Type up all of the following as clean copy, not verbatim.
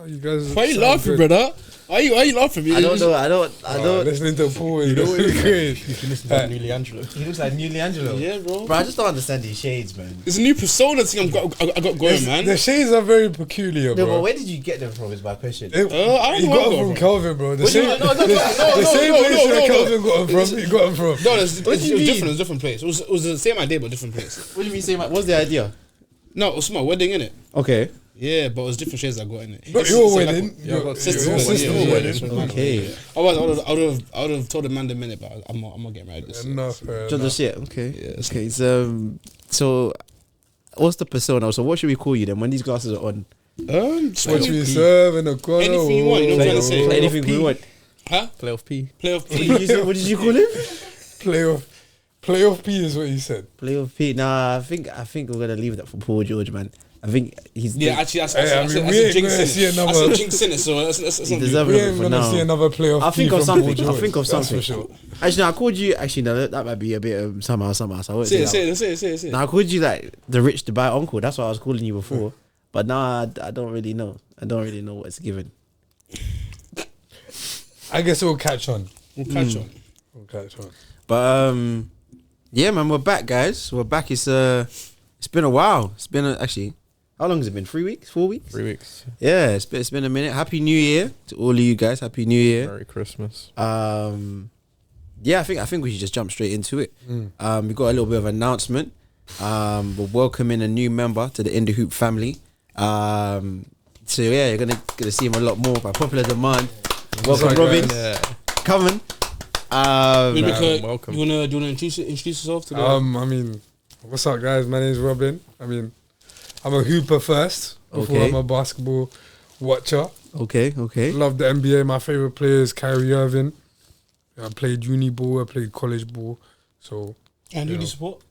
You guys. Why are you laughing, brother? Why are you laughing? I don't know. Listening to Paul is You can listen to Newly Angelo. He looks like Newly Angelo. Yeah, bro. Bro, I just don't understand these shades, man. It's a new persona thing I got going, man. The shades are very peculiar, bro. No, but where did you get them from? Is my question. I don't know You where I got them from Calvin, bro. The same place where Calvin got them from. You got them from. No, it's different. It's a different place. It was the same idea, but different place. What do you mean say? What's the idea? No, it was my wedding, innit? Okay. Yeah, but it was different shades I got in it. Not your wedding. Your sister's wedding. Okay. I would have told the man the minute, but I'm not getting married this year. No, Just shit. Okay. Yeah, Okay. So, what's the persona? So, what should we call you then when these glasses are on? What we serve in the corner. Anything you want, you know what I'm trying to say. Anything we want. Huh? Playoff P. Playoff P. What did you call him? Playoff P is what he said. Playoff P. Nah, I think we're gonna leave that for Paul George, man. I think he's actually that's we ain't gonna see another. That's a jinx in it, so that's he not deserves We it ain't for gonna now. see another playoff. I'll think P of from something. Paul I'll George. think of That's something. for sure. Actually, no, I called you. Actually, no, that might be a bit somehow. So I won't Say say that. it. No, I called you like the rich Dubai uncle. That's what I was calling you before. But now I don't really know. I don't really know what's given. I guess we'll catch on. We'll catch on. But yeah, man, we're back, guys. We're back. It's been a while. It's been actually. How long has it been? 3 weeks? 4 weeks? 3 weeks. Yeah, it's been a minute. Happy New Year to all of you guys. Happy New Year. Merry Christmas. Yeah, I think we should just jump straight into it. We got a little bit of announcement. We're welcoming a new member to the In The Hoop family. So yeah, you're gonna see him a lot more by popular demand. Welcome, Robin. Yeah. Coming. Welcome. Do you wanna introduce yourself to the I mean, what's up, guys? My name's Robin. I mean, I'm a hooper first before Okay. I'm a basketball watcher. Okay. Love the NBA. My favorite player is Kyrie Irving. I played uni ball. I played college ball. So And who do you support?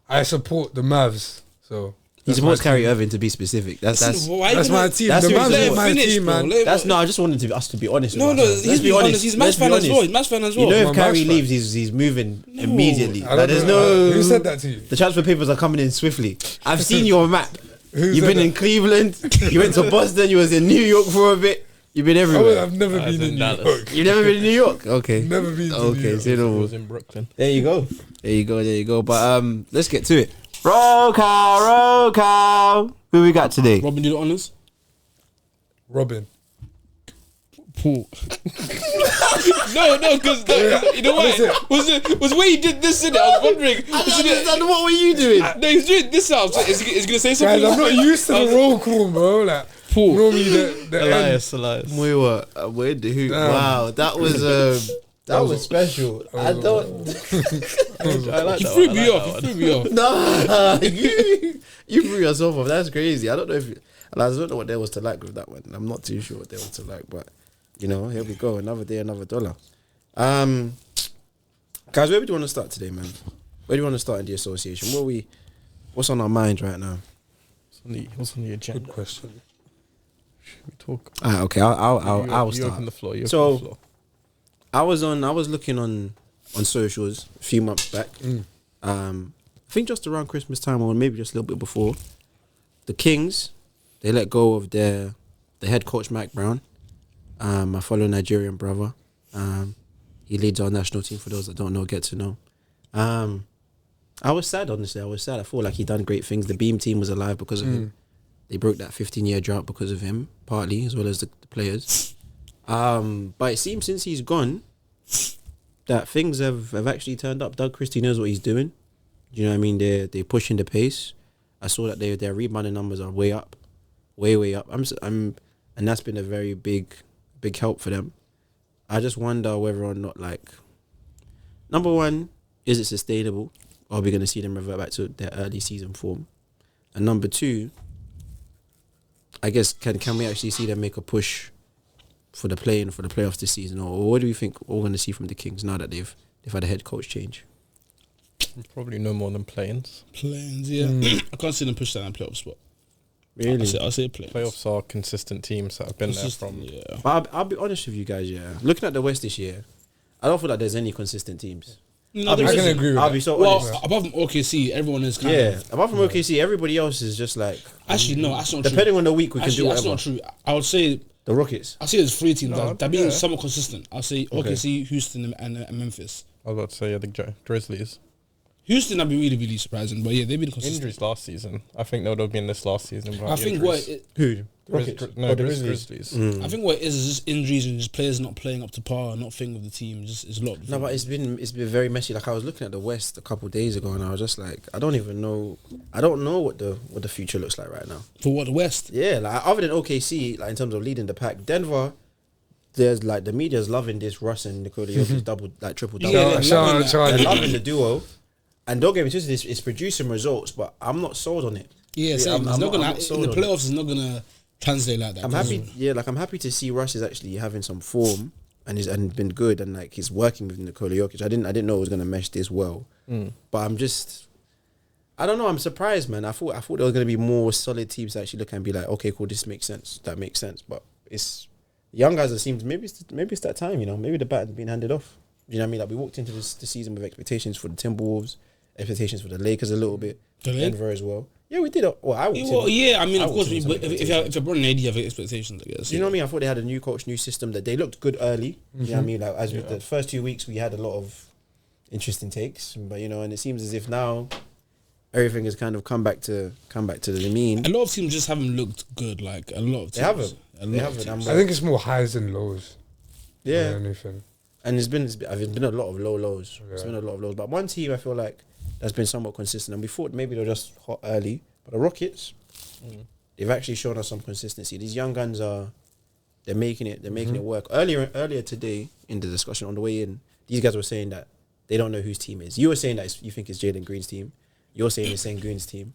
I support the Mavs. So He supports Kyrie Irving, to be specific. That's my team. That's The who Mavs he's is my team, man. That's no. I just wanted us to be honest. No, with ourselves. he's being honest. He's Match fan as well. He's Match fan as well. You know, My if Kyrie Mavs fan. leaves, he's moving immediately. I Like, don't there's know. no. Who said that to you? The transfer papers are coming in swiftly. I've seen your map. You've said been that? in Cleveland. You went to Boston. You was in New York for a bit. You've been everywhere. I've never been in in New Dallas. York. You've never been in New York. Okay. Never been to New Okay. York. Say no I more. was in Brooklyn. There you go. There you go. But let's get to it. Roll call. Who we got today? Robin, do the honors. Robin. Paul. no, because you know what? Was where he did this in it. I was wondering. What were you doing? No, he's doing this now. So is he gonna say something? Guys, I'm not used to the roll call, bro. Like, Paul. normally the end. Elias. We were with the hoop. Damn. Wow, that was special. I don't. I like He that threw one. me off. Nah, you threw yourself off. That's crazy. I don't know if I don't know what there was to like with that one. I'm not too sure what there was to like, but you know, here we go. Another day, another dollar. Guys, where do you want to start today, man? Where do you want to start in the association? What's on our mind right now? What's on the agenda? Good question. Should we talk? Okay, I'll You start. open the floor. So, I was looking on socials a few months back. I think just around Christmas time or maybe just a little bit before. The Kings, they let go of the head coach Mike Brown, my fellow Nigerian brother. He leads our national team. For those that don't know, get to know. I was sad, honestly. I feel like he done great things. The Beam team was alive because of him. They broke that 15-year drought because of him, partly, as well as the players. But it seems since he's gone, that things have actually turned up. Doug Christie knows what he's doing. You know what I mean? They're pushing the pace. I saw that their rebounding numbers are way up, way up. And that's been a very big help for them. I just wonder whether or not, like, number one, is it sustainable? Or are we going to see them revert back to their early season form? And number two, I guess, can we actually see them make a push for the playoffs this season? Or what do we think we're going to see from the Kings now that they've had a head coach change? Probably no more than play-ins. Plans, yeah. I can't see them push that in playoff spot. Really? I'll say play. Playoffs are consistent teams that have been there from. Yeah. But I'll be honest with you guys, yeah. Looking at the West this year, I don't feel like there's any consistent teams. No, I'll be there I can isn't. agree with I'll that. be so Well, honest. apart from OKC, everyone is kind Yeah, of. apart from OKC, everybody else is just like. Actually, no, that's not true. Depending on the week, we can do Actually, that's whatever. not true. I would say The Rockets. I see there's 3 teams No, that being yeah. somewhat consistent. I'll say Okay. OKC, Houston, and Memphis. I was about to say, I think Grizzlies. Houston, I'd be really, really surprising, but yeah, they've been consistent. Injuries last season. I think they would have been this last season. I think what Who? Rockets. Oh, the Grizzlies. Grizzlies. I think what it is just injuries and just players not playing up to par, not fitting with the team. Just it's a lot. No, but it's been very messy. Like I was looking at the West a couple of days ago, and I was just like, I don't know what the future looks like right now. For what, the West? Yeah, like other than OKC, like in terms of leading the pack, Denver. There's like the media's loving this Russ and Nikola Jokic triple double. Yeah, Like, Shout they're loving the duo, and don't get me twisted, it's producing results, but I'm not sold on it. Yeah, same. I'm It's not not gonna sold in the on it. playoffs. It's not gonna translate like that. I'm happy, I'm happy to see Russ is actually having some form and been good, and like he's working with Nikola Jokic. I didn't know it was gonna mesh this well, but I don't know. I'm surprised, man. I thought there was gonna be more solid teams to actually look and be like, okay, cool, this makes sense. That makes sense, but it's young guys. It seems maybe it's that time, you know. Maybe the baton's been handed off. You know what I mean? Like we walked into the season with expectations for the Timberwolves, expectations for the Lakers a little bit, Denver as well. Yeah, we did. Well, I walked in. Yeah, I mean, of I course, walked in with some if you're born in AD, you have expectations, I guess. You know what I mean? I thought they had a new coach, new system, that they looked good early. You know what I mean? Like as with the first 2 weeks, we had a lot of interesting takes, but you know, and it seems as if now everything has kind of come back to the mean. A lot of teams just haven't looked good. Like a lot of teams. They haven't. A They lot of haven't. teams. I think it's more highs than lows. Yeah, Than anything. and it's been a lot of low lows. It's Yeah. been a lot of lows. But one team I feel like that's been somewhat consistent, and we thought maybe they're just hot early, but the Rockets, they've actually shown us some consistency. These young guns they're making it work. Earlier today in the discussion on the way in, these guys were saying that they don't know whose team is. You were saying that you think it's Jalen Green's team. You're saying it's Sengun's team.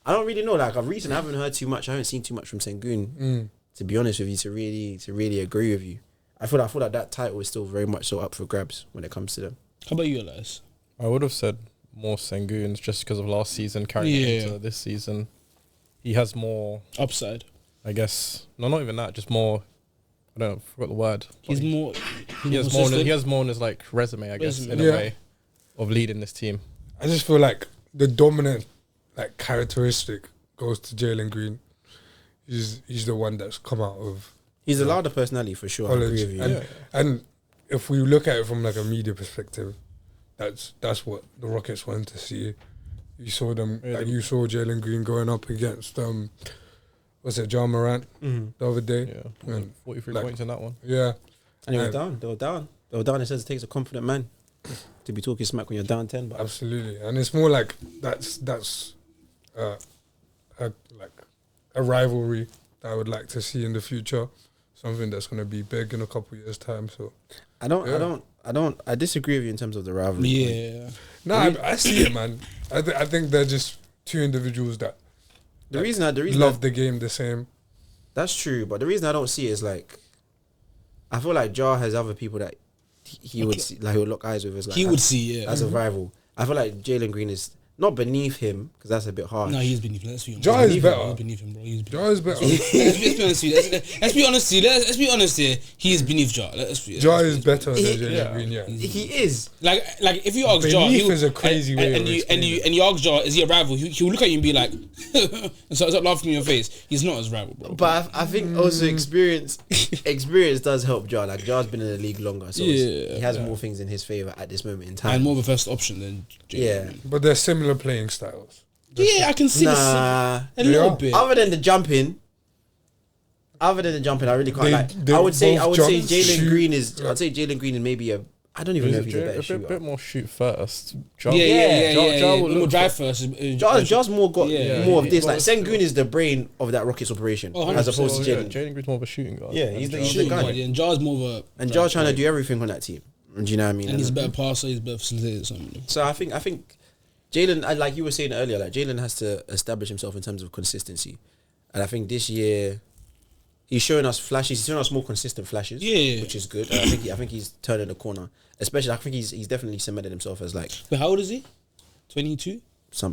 I don't really know. Like I haven't heard too much. I haven't seen too much from Sengun. To be honest with you, to really agree with you, I feel like that title is still very much so up for grabs when it comes to them. How about you, Elias? I would have said more Senguns just because of last season carrying Yeah. into this season. He has more, Upside. I guess. No, not even that. Just more. I don't know. I forgot the word. He's more. He has more. He has more on his like resume, I guess, in a Yeah. way, of leading this team. I just feel like the dominant like characteristic goes to Jalen Green. He's the one that's come out of He's a louder personality for sure. I agree college, with you. and if we look at it from like a media perspective, that's what the Rockets wanted to see. You saw them, like you saw Jalen Green going up against was it John Morant the other day? Yeah, And 43 like- points in that one. Yeah, And they were down. They were down. It says it takes a confident man to be talking smack when you're down 10. But absolutely, and it's more like that's a rivalry that I would like to see in the future. Something that's going to be big in a couple of years' time. So I disagree with you in terms of the rivalry. Yeah. no, I see it, man. I think they're just two individuals that The reason love the game the same. that's true, but the reason I don't see it is like I feel like Jar has other people that he would see, like he would lock eyes with as like He would see, yeah. as a rival. I feel like Jalen Green is not beneath him because that's a bit harsh. No, he's beneath him. Let's be honest. Jar is He's better. beneath him, bro. He's beneath him. Jar is better. Let's be honest with you. Let's be honest here. Let's be honest here. He is beneath Jar. Jar is better than Jalen Green, yeah. He is. Like if you ask Jar, Beneath is a crazy way of and explaining you ask Jar, is he a rival? He'll look at you and be like, and start laughing in your face. He's not his rival, bro. But I think also experience does help Jar. Like Jar's been in the league longer, so he has more things in his favor at this moment in time. And more of a first option than Jalen. Yeah. But they're similar playing styles. Yeah, I can see Nah. a little are. bit. Other than the jumping, I really can't. They I would say both Jalen shoot. Green is. I'd say Jalen Green is maybe a. I don't even know if he's a better a shooter. bit more shoot first. Yeah. Jar will More look drive first. Jar's more got more of this. Well, Like Sengun is the brain of that Rockets operation, Oh, as 100%. opposed to Jalen. Jalen Green's more of a shooting guard. Yeah, than he's the- Jar. he's the shooting guy. guard, yeah, and Jar's more of a. And Jar's trying to do everything on that team. Do you know what I mean? And he's a better passer. He's a better facilitator. Something. So I think Jalen, like you were saying earlier, like Jalen has to establish himself in terms of consistency, and I think this year he's showing us flashes. He's showing us more consistent flashes, which is good. And I think he's turning the corner. Especially, I think he's definitely cemented himself as like But how old is he? 22.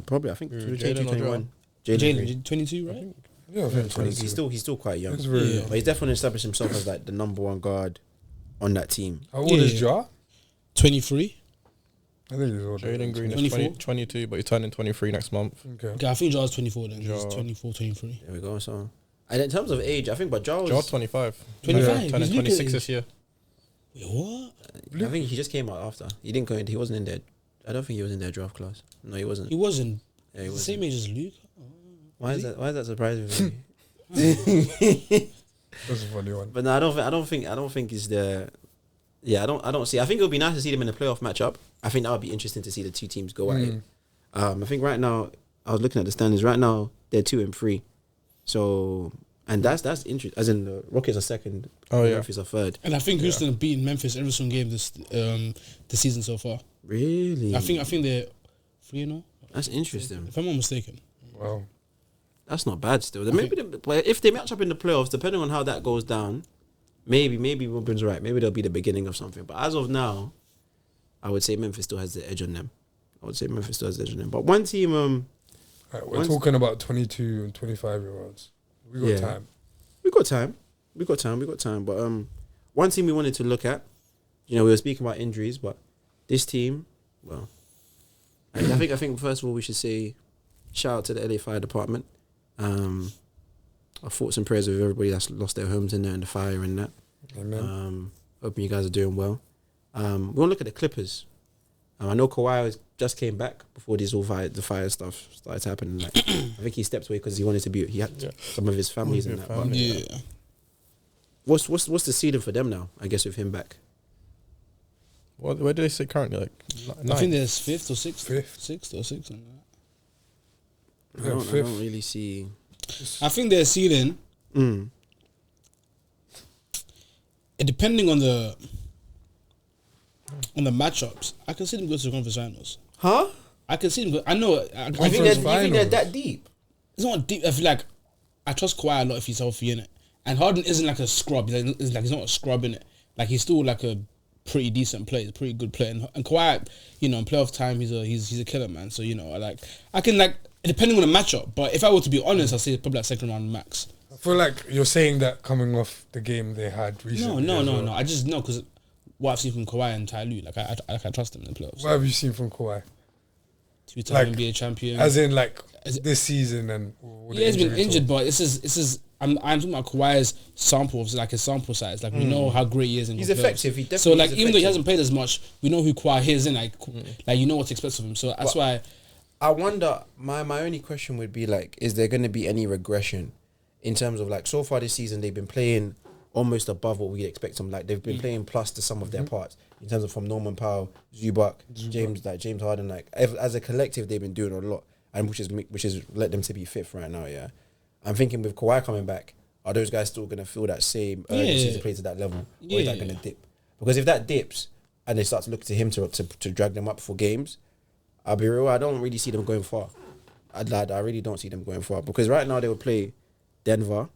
probably I think Jalen or 21. Jalen, 22, right? Yeah, I think 20. He's still quite young, It's really Yeah. but he's definitely established himself as like the number one guard on that team. How old is Jar? 23. I think he's older. Jalen Green is 24? 22, but he's turning 23 next month. Okay. Okay, I think Jar's 24 then. He's Jar. 24, 23. There we go. So And in terms of age, I think, but Joel Joel 25. 25? Turning He's 26 Luka this year. Wait, what? I think he just came out after. He didn't go in. He wasn't in there. I don't think he was in their draft class. No, he wasn't. He wasn't. Yeah, he The wasn't. same age as Luke. Why is that surprising for me? That's a funny one. But no, I don't think it's the. Yeah, I don't see. I think it would be nice to see them in a playoff matchup. I think that would be interesting to see the two teams go at it. I think right now, I was looking at the standings. Right now, they're 2-3. So, and that's interesting. As in, the Rockets are second. Oh, yeah. Memphis are third. And I think Houston have beaten Memphis every single game this season so far. Really? I think they're 3-0. That's interesting. If I'm not mistaken. Wow. That's not bad still. But if they match up in the playoffs, depending on how that goes down, maybe Ruben's right. Maybe they'll be the beginning of something. But as of now, I would say Memphis still has the edge on them. But one team... Right, we're talking about 22 and 25-year-olds. We got time. We got time. But one team we wanted to look at, we were speaking about injuries, but this team, well, I think first of all we should say shout out to the LA Fire Department. Our thoughts and prayers with everybody that's lost their homes in there in the fire and that. Amen. Hoping you guys are doing well. We want to look at the Clippers. I know Kawhi just came back before the fire stuff started happening. Like, I think he stepped away because he wanted to be. He had some of his families in that. But Yeah. What's the ceiling for them now? I guess with him back. Where do they sit currently? Like, I think there's 5th or 6th. Fifth. 6th or 6th. I don't really see. I think their ceiling, depending on the matchups, I can see them go to the conference finals. Huh? I can see them go. I know. I You think think they're that deep? it's not deep. I feel like I trust Kawhi a lot if he's healthy in it. And Harden isn't like a scrub. He's not a scrub in it. Like he's still like a pretty decent player. He's a pretty good player. And Kawhi, in playoff time, he's a killer, man. So I can depending on the matchup. But if I were to be honest, I'd say probably like second round max. I feel like you're saying that coming off the game they had recently. No. I just know because what I've seen from Kawhi and Ty Lue, I trust him in the playoffs. What have you seen from Kawhi? Two-time NBA champion. As in this season and he's been injured, but this is I'm talking about Kawhi's sample, like his sample size. Like we know how great he is in He's the playoffs. effective. He definitely so like is even though he effective. hasn't played as much, we know who Kawhi is, and like you know what to expect from him. So that's why I wonder. My only question would be is there going to be any regression in terms of so far this season they've been playing almost above what we expect them. Like they've been playing plus to some of their parts in terms of from Norman Powell, Zubac, James Harden. As a collective, they've been doing a lot, and which has led them to be fifth right now. Yeah, I'm thinking with Kawhi coming back, are those guys still going to feel that same urgency to play to that level, or is that going to dip? Because if that dips and they start to look to him to drag them up for games, I'll be real, I don't really see them going far. I really don't see them going far because right now they would play Denver.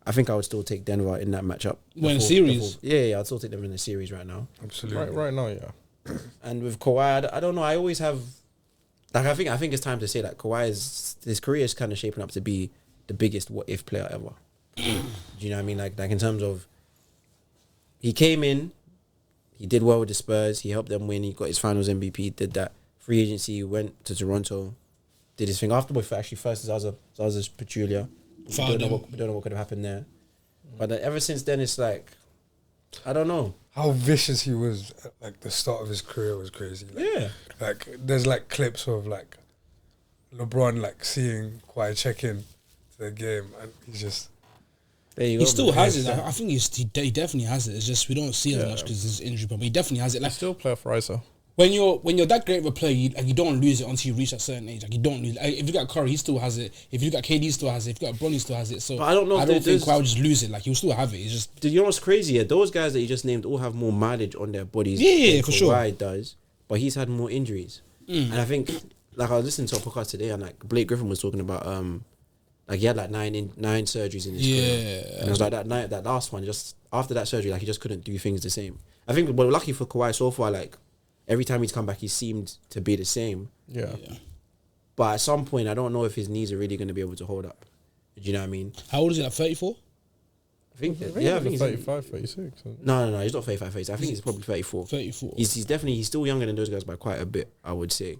I think I would still take Denver in that matchup. When series? Yeah, I'd still take them in the series right now. Absolutely. Right now, yeah. And with Kawhi, I don't know. I always have, I think it's time to say that his career is kind of shaping up to be the biggest what if player ever. Do you know what I mean? Like in terms of, he came in, he did well with the Spurs, he helped them win, he got his Finals MVP, did that. Free agency, went to Toronto, did his thing. Afterwards, actually first Zaza Pachulia. We don't know what could have happened there. But ever since then, it's I don't know. How vicious he was at the start of his career was crazy. There's clips of LeBron seeing Kawhi check in to the game and he's just... There you he go, still man. has it. I think he definitely has it. It's just we don't see it as much because his injury problem. He definitely has it. He's still a player for ISO. When you're that great of a player, you don't lose it until you reach a certain age. You don't lose. If you got Curry, he still has it. If you got KD, he still has it. If you got Bronny, he still has it. So But I don't know. I don't think Kawhi will just lose it. He'll still have it. It's just You know what's crazy? Yeah, those guys that you just named all have more mileage on their bodies. Yeah, than for sure. Kawhi does, but he's had more injuries. And I think, I was listening to a podcast today, and Blake Griffin was talking about he had 9 surgeries in his career, and it was that last one, just after that surgery, he just couldn't do things the same. I think, but lucky for Kawhi so far, every time he's come back, he seemed to be the same. Yeah. But at some point, I don't know if his knees are really going to be able to hold up. Do you know what I mean? how old is he? 34? I think I think he's 35, 36. No, he's not 35, 36. I think he's probably 34. 34. He's still younger than those guys by quite a bit, I would say.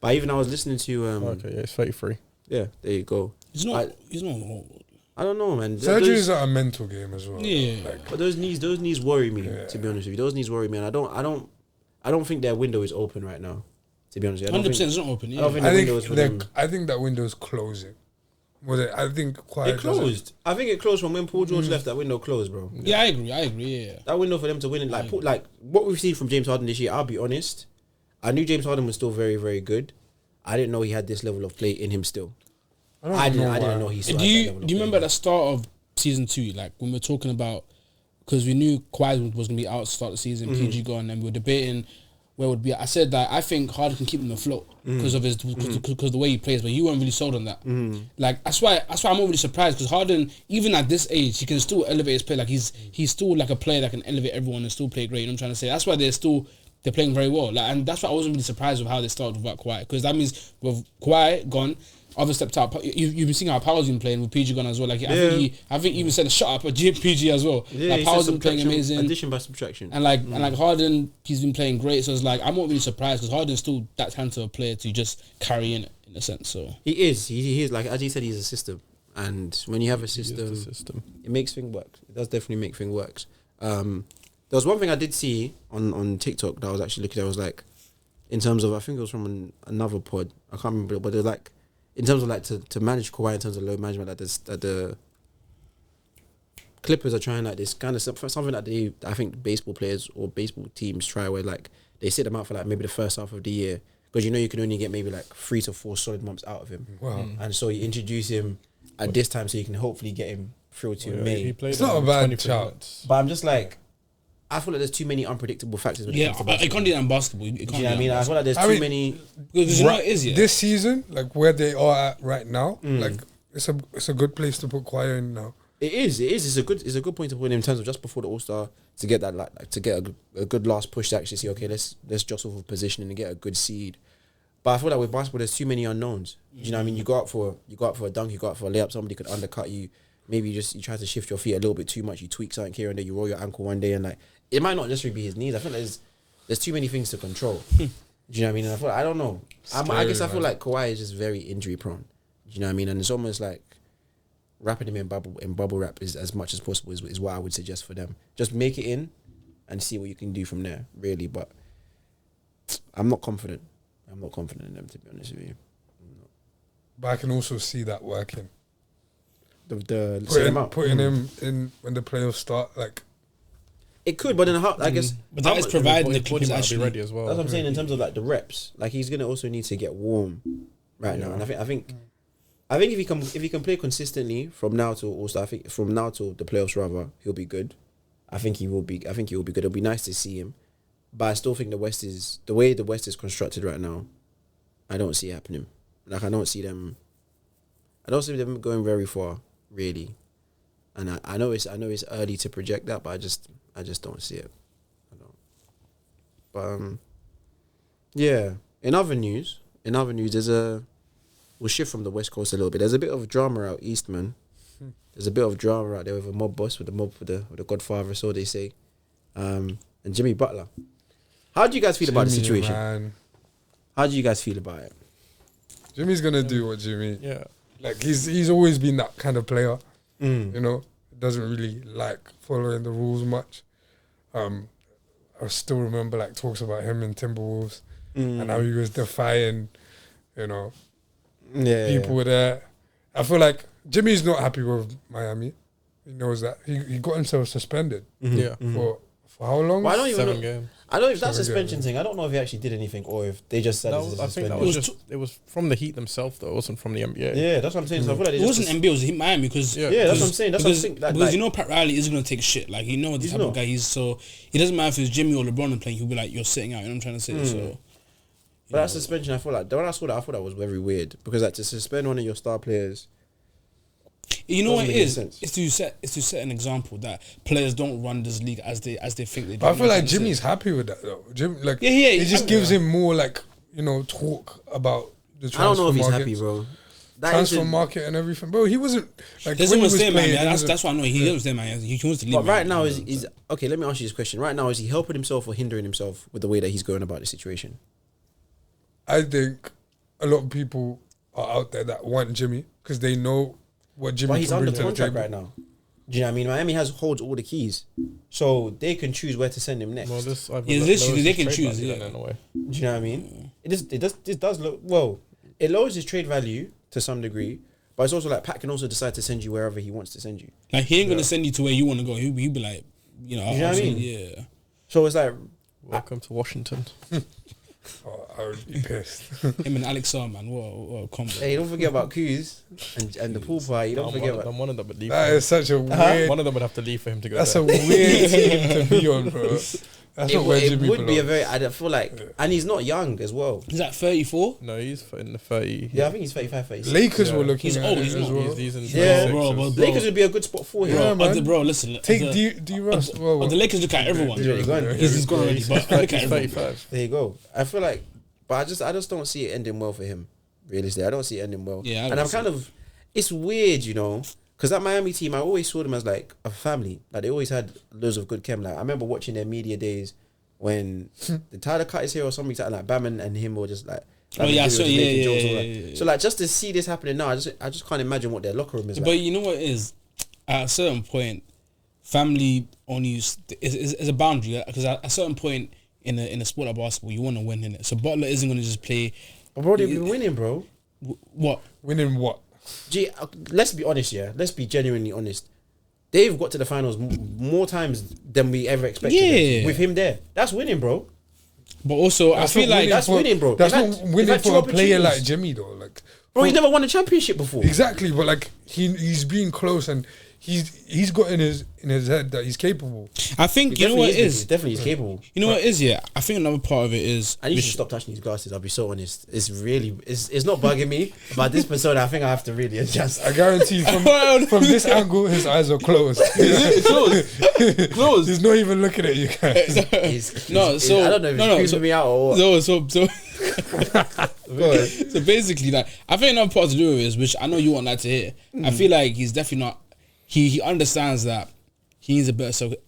But even I was listening to okay, yeah, it's 33. yeah, there you go. He's not old. I don't know, man. Surgeries are a mental game as well. Yeah. Like, But those knees worry me. To be honest with you, those knees worry me, and I don't think their window is open right now. To be honest, with you. 100% it's not open. Yeah. I don't think the window is for them. I think that window's closing. I think It closed. I think it closed from when Paul George left. That window closed, bro. Yeah, I agree. Yeah. That window for them to win, like what we've seen from James Harden this year. I'll be honest, I knew James Harden was still very, very good. I didn't know he had this level of play in him still. I didn't know he still had that level of play. Do you remember the start of season 2, like when we were talking about, because we knew Kawhi was going to be out to start the season, PG gone, and we were debating where it would be. I said that I think Harden can keep them afloat because of his because the way he plays, but you weren't really sold on that. Like that's why I'm not really surprised, because Harden, even at this age, he can still elevate his play. Like he's still like a player that can elevate everyone and still play great. You know what I'm trying to say? That's why they're playing very well. Like, and that's why I wasn't really surprised with how they started without Kawhi, because that means with Kawhi gone, others stepped up. You've been seeing how Powell's been playing with PG gone as well. Like I think he even said shut up at PG as well. Yeah, like Powell's been playing amazing. Addition by subtraction. And like Harden, he's been playing great. So it's like I'm not really surprised, because Harden's still that talented of a player to just carry in a sense. So he is like, as he said, he's a system, and when you have a system, it makes things work. It does definitely make things work. There was one thing I did see on TikTok that I was actually looking at. I was like, in terms of, I think it was from another pod, I can't remember, but it was like, in terms of like to manage Kawhi in terms of load management, that the Clippers are trying like this kind of stuff, something that I think baseball players or baseball teams try, where like they sit them out for like maybe the first half of the year, because you can only get maybe like 3 to 4 solid months out of him. Wow. And so you introduce him at this time so you can hopefully get him through to May. It's not a bad chance. But I'm just like, I feel like there's too many unpredictable factors. yeah, I can't do that in basketball. You know what I mean? I feel like there's too many. Because you know what it is, yeah. This season, like where they are at right now, like it's a good place to put Kawhi in now. It is. It's a good point to put in terms of just before the All-Star, to get that like to get a good last push to actually see, okay, let's jostle for positioning and get a good seed. But I feel like with basketball, there's too many unknowns. You know what I mean? You go out for a dunk, you go out for a layup, somebody could undercut you. Maybe you try to shift your feet a little bit too much. You tweak something here and there. You roll your ankle one day, and like it might not necessarily be his knees. I feel like there's too many things to control. Do you know what I mean? And I feel like, I don't know. I guess I feel like Kawhi is just very injury prone. Do you know what I mean? And it's almost like wrapping him in bubble wrap is as much as possible is what I would suggest for them. Just make it in and see what you can do from there, really. But I'm not confident. I'm not confident in them, to be honest with you. But I can also see that working. Putting him in when the playoffs start, like it could, but then I guess. But that is providing the Clippers might actually be ready as well. That's what I'm saying in terms of like the reps. Like he's gonna also need to get warm right now, and I think if he can play consistently from now till All-Star, I think from now till the playoffs rather, he'll be good. I think he will be good. It'll be nice to see him, but I still think the way the West is constructed right now, I don't see it happening. Like I don't see them going very far, really. And I know it's early to project that, but I just don't see it. I don't. But yeah. In other news, we'll shift from the West Coast a little bit. There's a bit of drama out east, man. There's a bit of drama out there with a mob boss, with the Godfather, so they say, and Jimmy Butler. How do you guys feel about the situation? Man. How do you guys feel about it? Jimmy's gonna do what Jimmy. Yeah. Like he's always been that kind of player. You know, doesn't really like following the rules much. I still remember like talks about him in Timberwolves and how he was defying, you know, people there. I feel like Jimmy's not happy with Miami. He knows that. He got himself suspended. Yeah. For how long? Well, I don't even 7 know. games. I don't know if that suspension thing. I don't know if he actually did anything or if they just said That this was, is I think that suspended. was just it was from the Heat themselves though. It wasn't from the NBA. Yeah, that's what I'm saying. So I feel like It wasn't NBA, it was Miami, because yeah, that's what I'm saying. That's what I'm saying. Because you know Pat Riley is gonna take shit. Like you know the type of guy he's, so it doesn't matter if it's Jimmy or LeBron playing. He'll be like, "You're sitting out." You know what I'm trying to say. So, But that suspension, I feel like when I saw that, I thought that was very weird because like to suspend one of your star players. you know what it Doesn't make is? sense. It's to set an example that players don't run this league as they think they do. But I feel like Jimmy's happy with that though. Jim, like Yeah, it just gives him more like, you know, talk about the transfer I don't know if he's market, happy, bro. That transfer isn't- market and everything, bro. He wasn't like There's when he almost was there, man. playing. Yeah, that's why I know he was there, man. He wants to leave. But right man. now, is okay. Let me ask you this question. Right now, is he helping himself or hindering himself with the way that he's going about the situation? I think a lot of people are out there that want Jimmy because they know what Jimmy But he's can under bring to the contract table. right now. Do you know what I mean? Miami holds all the keys, so they can choose where to send him next. Well, this Yeah, literally, they can choose, In yeah. a way. Do you know what I mean? This does look well. It lowers his trade value to some degree, but it's also like Pat can also decide to send you wherever he wants to send you. Like he ain't gonna send you to where you want to go. He'll be like, You know what I mean? Yeah. So it's like, Welcome to Washington. Oh, I would be pissed. Him and Alex Sar, man. What a combo. hey, don't forget about Kuz and the pool party. Don't forget about. One of them would leave. That is such a weird. One of them would have to leave for him to go. That's there. a weird team to be on, bro. That's not where It Jimmy would be a belongs. very. I feel like, and he's not young as well. He's at 34. No, he's in the 30. Yeah, I think he's 35, 36. Lakers Yeah. were looking He's at old, it he's as not. well. He's in Yeah, 36ers. bro. Lakers would be a good spot for him. Yeah, man. Bro, listen. Take D Russ. Well, the Lakers look at everyone. He's already gone. He's gone already. But look at He's everyone. 35. There you go. I feel like, but I just don't see it ending well for him. Realistically, I don't see it ending well. Yeah, I and don't I'm see kind of, it's weird, you know, because that Miami team, I always saw them as like a family. Like they always had loads of good chem. Like I remember watching their media days when the Tyler Cut is here or something like Bam and him were just like. Oh yeah, so making yeah, jokes, all yeah, that. yeah. So like just to see this happening now, I just can't imagine what their locker room is like. But you know what it is? At a certain point, family only is a boundary. Because at a certain point in a sport like basketball, you want to win in it. So Butler isn't going to just play. But bro, they've been winning, bro. What? winning what? Gee, let's be honest, yeah. Let's be genuinely honest. They've got to the finals more times than we ever expected. Yeah. them. With him there, that's winning, bro. But also, That's I feel not like that's winning, bro. That's They've not had- they've winning had two for a player like opportunities. Jimmy though. Like, Bro, he's never won a championship before. exactly, but like he's being close and he's got in his head that he's capable. I think He you know what it definitely is. He definitely is capable. You know what it is. Yeah, I think another part of it is. I need you to stop touching these glasses. I'll be so honest. It's not bugging me. But this persona, I think I have to really adjust. I guarantee from this angle, his eyes are closed. Close. He's not even looking at you guys. I don't know if he's creeping me out or what. So Go ahead. so basically, like I think another part to do with it is, which I know you want that to hear. I feel like he's definitely not. He understands that he needs a better second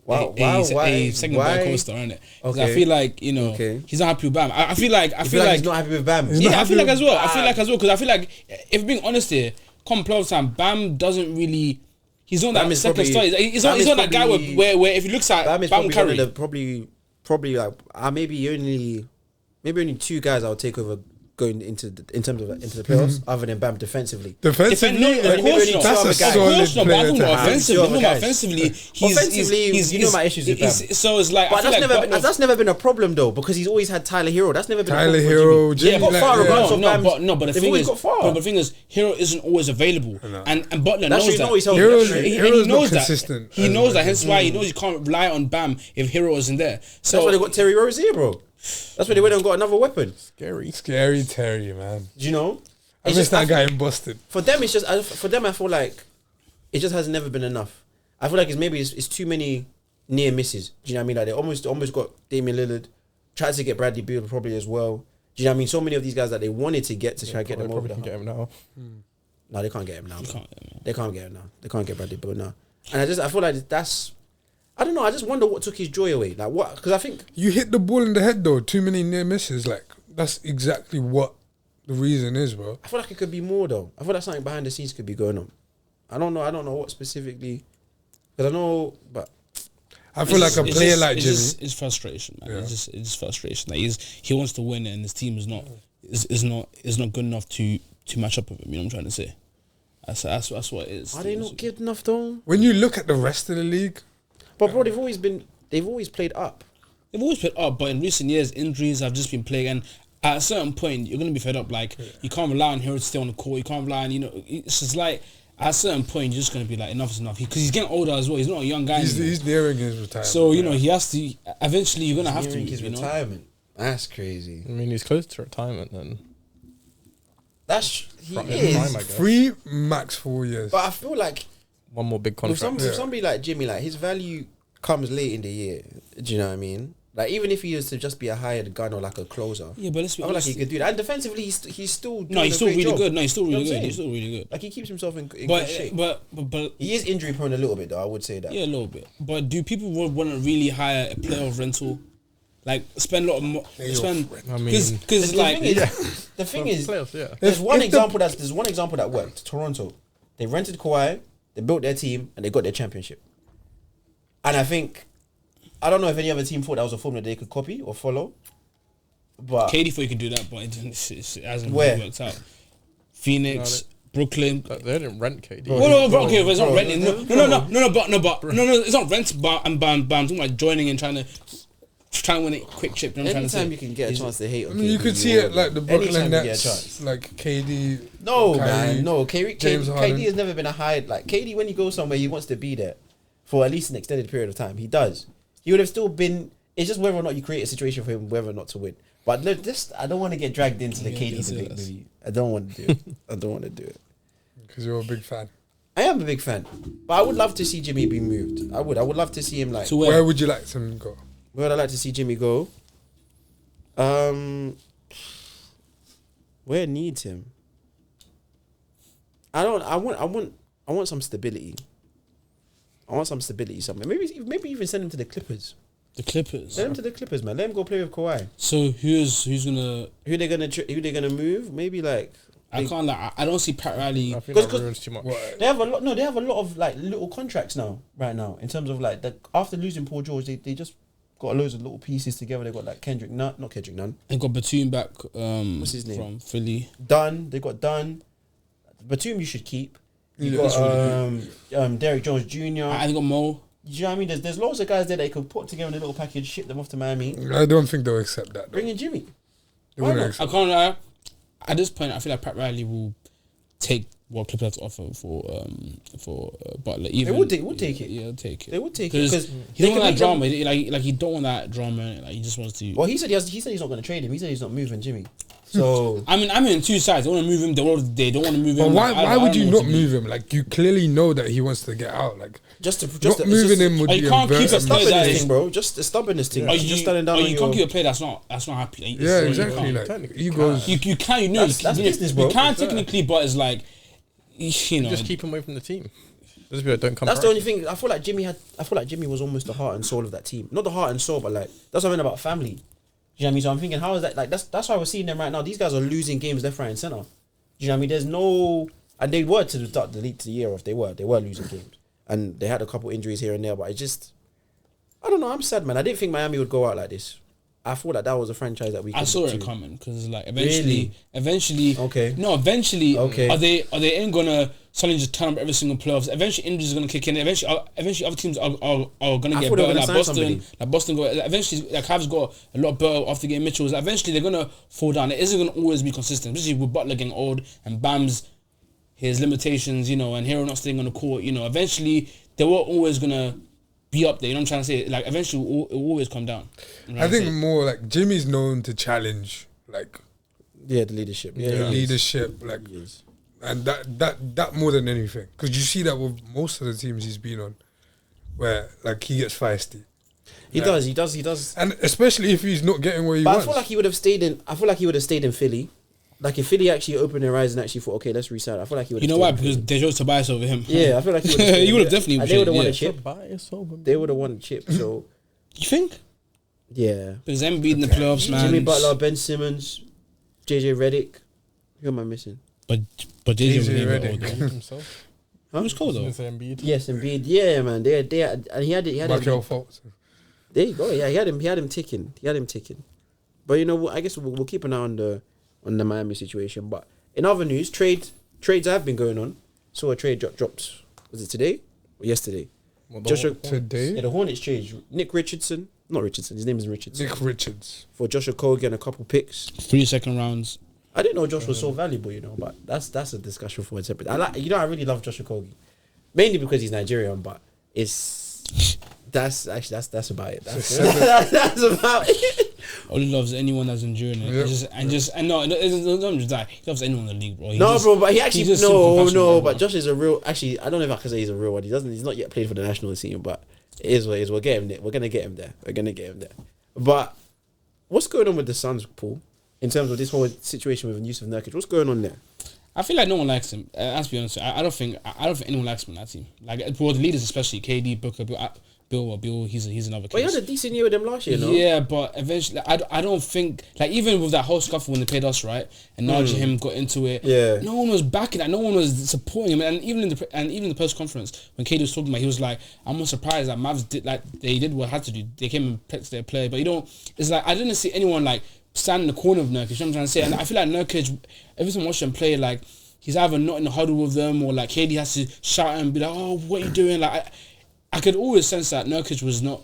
Why? better coaster, isn't it? Because I Okay. feel like he's not happy with Bam. I feel like I feel like he's not happy with Bam. yeah, I feel like with as well. I feel like as well because I feel like if being honest here, come playoff time, Bam doesn't really. He's not Bam that is second probably- star. He's Bam not is that guy probably- where if he looks at Bam is Bam probably one Curry. of the probably like maybe only two guys I'll take over going into the playoffs other than Bam defensively. Defensively, Of like, course not. that's a Of solid course not, but I'm player talking to about have. offensively. I'm talking about Guys. offensively. Offensively, you know my issues with Bam. So it's like, But I feel like that's never been a problem though because he's always had Tyler Hero. That's never been Tyler a problem Hero, for Jimmy. Jimmy. Yeah, got far regardless of Bam's- but the they've thing always is, got far. but the thing is, Hero isn't always available, and Butler That's knows true, that. no, he's healthy. Hero's- That's true. He Hero's not knows that. consistent He as knows well. that. Hence why he knows he can't rely on Bam if Hero isn't there. So That's why they got Terry Rozier, bro. That's why they went and got another weapon. Scary Terry, man. Do you know? I It's miss just- that guy in Boston. For them, it's just for them. I feel like it just has never been enough. I feel like it's too many near misses. Do you know what I mean? Like they almost got Damian Lillard, tried to get Bradley Beal probably as well. Do you know what I mean? So many of these guys that they wanted to get to try to get them over Probably the can get hump. him now. No, they can't get him now. can't, man. They can't get him now. They can't get Bradley Beal now. And I feel like that's. I don't know. I just wonder what took his joy away. Like what? Because I think You hit the ball in the head though. Too many near misses. Like that's exactly what the reason is, bro. I feel like it could be more though. I feel like something behind the scenes could be going on. I don't know what specifically. Because I know, but I feel like a player like Jimmy. It's frustration, man. Yeah. It's just frustration. Like he wants to win, and his team is not good enough to match up with him. You know what I'm trying to say? That's what it is. are they not good enough though? When you look at the rest of the league, But bro, they've always played up. They've always played up, but in recent years, injuries have just been plaguing. And at a certain point, you're gonna be fed up. Like you can't rely on Hero to stay on the court. You can't rely on It's just like at a certain point, you're just gonna be like, enough is enough. Because he's getting older as well. He's not a young guy anymore. he's nearing his retirement. So he has to. Eventually, you're gonna have to. Nearing his You know? retirement. That's crazy. I mean, he's close to retirement then. He Prime, is. I guess. 3 max 4 years. But I feel like One more big with contract. somebody like Jimmy, like his value comes late in the year. Do you know what I mean? Like even if he was to just be a hired gun or like a closer, Yeah, but let's be I feel like honest. he could do that. And defensively, he's still doing He's a still great really job. good. No, he's still You know really what I'm good. He's saying? still really good. Like he keeps himself in good But shape. but He is injury prone a little bit though. I would say that. yeah, a little bit. But do people want to really hire a playoff rental like spend a lot of spend I mean, because like the thing is, playoffs, yeah. there's one example that worked. Toronto, they rented Kawhi, they built their team, and they got their championship. And I don't know if any other team thought that was a formula they could copy or follow. But KD thought you could do that, but it hasn't Where? really worked out. Phoenix, Brooklyn. They didn't rent KD. Well, no, okay, but it's not renting. No, it's not rent. But I'm talking about joining and trying to win a quick chip. You know what I'm trying anytime to you say? can get a chance to hate on You KD, could see it like the Anytime Brooklyn you get a Nets, chance. like KD. No, Kyrie, man, no. James Harden. KD has never been a high. Like KD, when he goes somewhere, he wants to be there for at least an extended period of time. He does. He would have still been. It's just whether or not you create a situation for him, whether or not to win. But look, I don't want to get dragged into the KD debate. Maybe I don't want to do it. I don't want to do it Because you're a big fan. I am a big fan, but I would love to see Jimmy be moved. I would love to see him like. So Where would you like him to go? Where would I like to see Jimmy go? Where needs him? I want some stability. I want some stability somewhere. Maybe even send him to the Clippers. The Clippers. Send him to the Clippers, man. Let him go play with Kawhi. So who's gonna? Who they gonna move? Maybe like I can't like. I don't see Pat Riley. I think that ruins too much. they have a lot. No, they have a lot of like little contracts right now. In terms of like after losing Paul George, they just got loads of little pieces together. They got like not Kendrick Nunn. And got Batum back. What's his name? From Philly. Dunn. They got Dunn. Batum you should keep. You Yeah, got Derrick Jones Jr. I think got Mo. Do you know what I mean? There's loads of guys there that you could put together in a little package, ship them off to Miami. I don't think they'll accept that. Bring in Jimmy. They Why wouldn't not? accept I can't lie. At this point, I feel like Pat Riley will take what Clippers offer for Butler. Even They would take it. Yeah, they'll take it. They would take it Because because he don't want that drama. Like he don't want that drama. Like he just wants to. Well, he said he's not going to trade him. He said he's not moving Jimmy. So I mean, I'm in two sides. They want to move him. They don't want to move But him. why would you not move him? Like you clearly know that he wants to get out. Like just not moving him would Oh, be you can't keep a a player stubbornness that thing, is. bro. Just the stubbornness thing. Oh, just standing down on you your. can't keep a player that's not happy. Like, Yeah, you exactly. can't. Like Technically, egos. You can't. You know. That's business, bro. You can't technically, but it's like you know. Just keep him away from the team. Those people don't come. That's the only thing. I feel like Jimmy was almost the heart and soul of that team. Not the heart and soul, but like that's what I mean about family. You know what I mean? So I'm thinking, how is that? Like that's why we're seeing them right now. These guys are losing games left, right, and center. You know what I mean? There's no, and they were to start the year off. They were losing games, and they had a couple injuries here and there. But I don't know. I'm sad, man. I didn't think Miami would go out like this. I thought that was a franchise that we. I saw it coming because like eventually. Okay. No, eventually. Okay. Are they ain't gonna suddenly just turn up every single playoffs? Eventually, injuries are gonna kick in. Eventually, other teams are gonna I get thought they were better. gonna Like sign Boston, somebody. eventually, like Cavs got a lot better after getting Mitchell. Eventually, they're gonna fall down. It isn't gonna always be consistent, especially with Butler getting old and Bam's his limitations, you know, and Hero not staying on the court. You know, eventually they were always gonna be up there. You know what I'm trying to say? Like eventually, it will always come down. You know I what I'm think saying? more like Jimmy's known to challenge like Yeah, the leadership. Yeah, the he is. leadership, like, He is. and that more than anything, because you see that with most of the teams he's been on, where like he gets feisty, He does. and especially if he's not getting where he But wants. I feel like he would have stayed in. I feel like he would have stayed in Philly. Like if Philly actually opened their eyes and actually thought, okay, let's resign. I feel like he would. You know why? Because they chose Tobias over him. Yeah, I feel like he would have. He would have definitely. They would have won a yeah. chip. They would have won a chip. So You think? yeah, Because Embiid in the playoffs, man. Jimmy Butler, Ben Simmons, JJ Redick. Who am I missing? But JJ was JJ never Redick. old though. himself. He was cold though. Yes, Embiid. Yeah, man. They had, and he had him. Markel Fultz. There you go. Yeah, he had him ticking. But you know, I guess we'll keep an eye on the Miami situation. But in other news, trades have been going on. Saw a trade dropped. Was it today or yesterday? Joshua Today? Yeah, the Hornets trade Nick Richardson. Not Richardson. His name is Richardson. Nick Richards. For Joshua Kogi and a couple picks. 3 second rounds. I didn't know Josh was so valuable, you know. But that's a discussion for a separate. I really love Joshua Kogi, mainly because he's Nigerian. But that's about it. That's about it. All he loves is anyone that's enduring it. Yep. And no, it's not just that. He loves anyone in the league, bro. Bro, but he actually he's just super passionate, bro. But Josh is a real. Actually, I don't know if I can say he's a real one. He's not yet played for the national team, but it is what it is. We'll get him there. We're gonna get him there. But what's going on with the Suns, Paul? In terms of this whole situation with Yusuf Nurkic, what's going on there? I feel like no one likes him. Let's be honest. I don't think anyone likes him on that team. Like, for the leaders especially, KD, Booker, Bill, he's another case. But he had a decent year with them last year, no? Yeah, but eventually, I don't think like even with that whole scuffle when they played us, right, and Najee him got into it. Yeah. No one was backing that. No one was supporting him, and even in the post conference when KD was talking about, he was like, "I'm not surprised that Mavs did what they had to do. They came and protected their play, but you don't. It's like I didn't see anyone like stand in the corner of Nurkic. You know what I'm trying to say? And I feel like Nurkic, every time I watch him play, like he's either not in the huddle with them or like KD has to shout and be like, "Oh, what are you doing?" Like I could always sense that Nurkic was not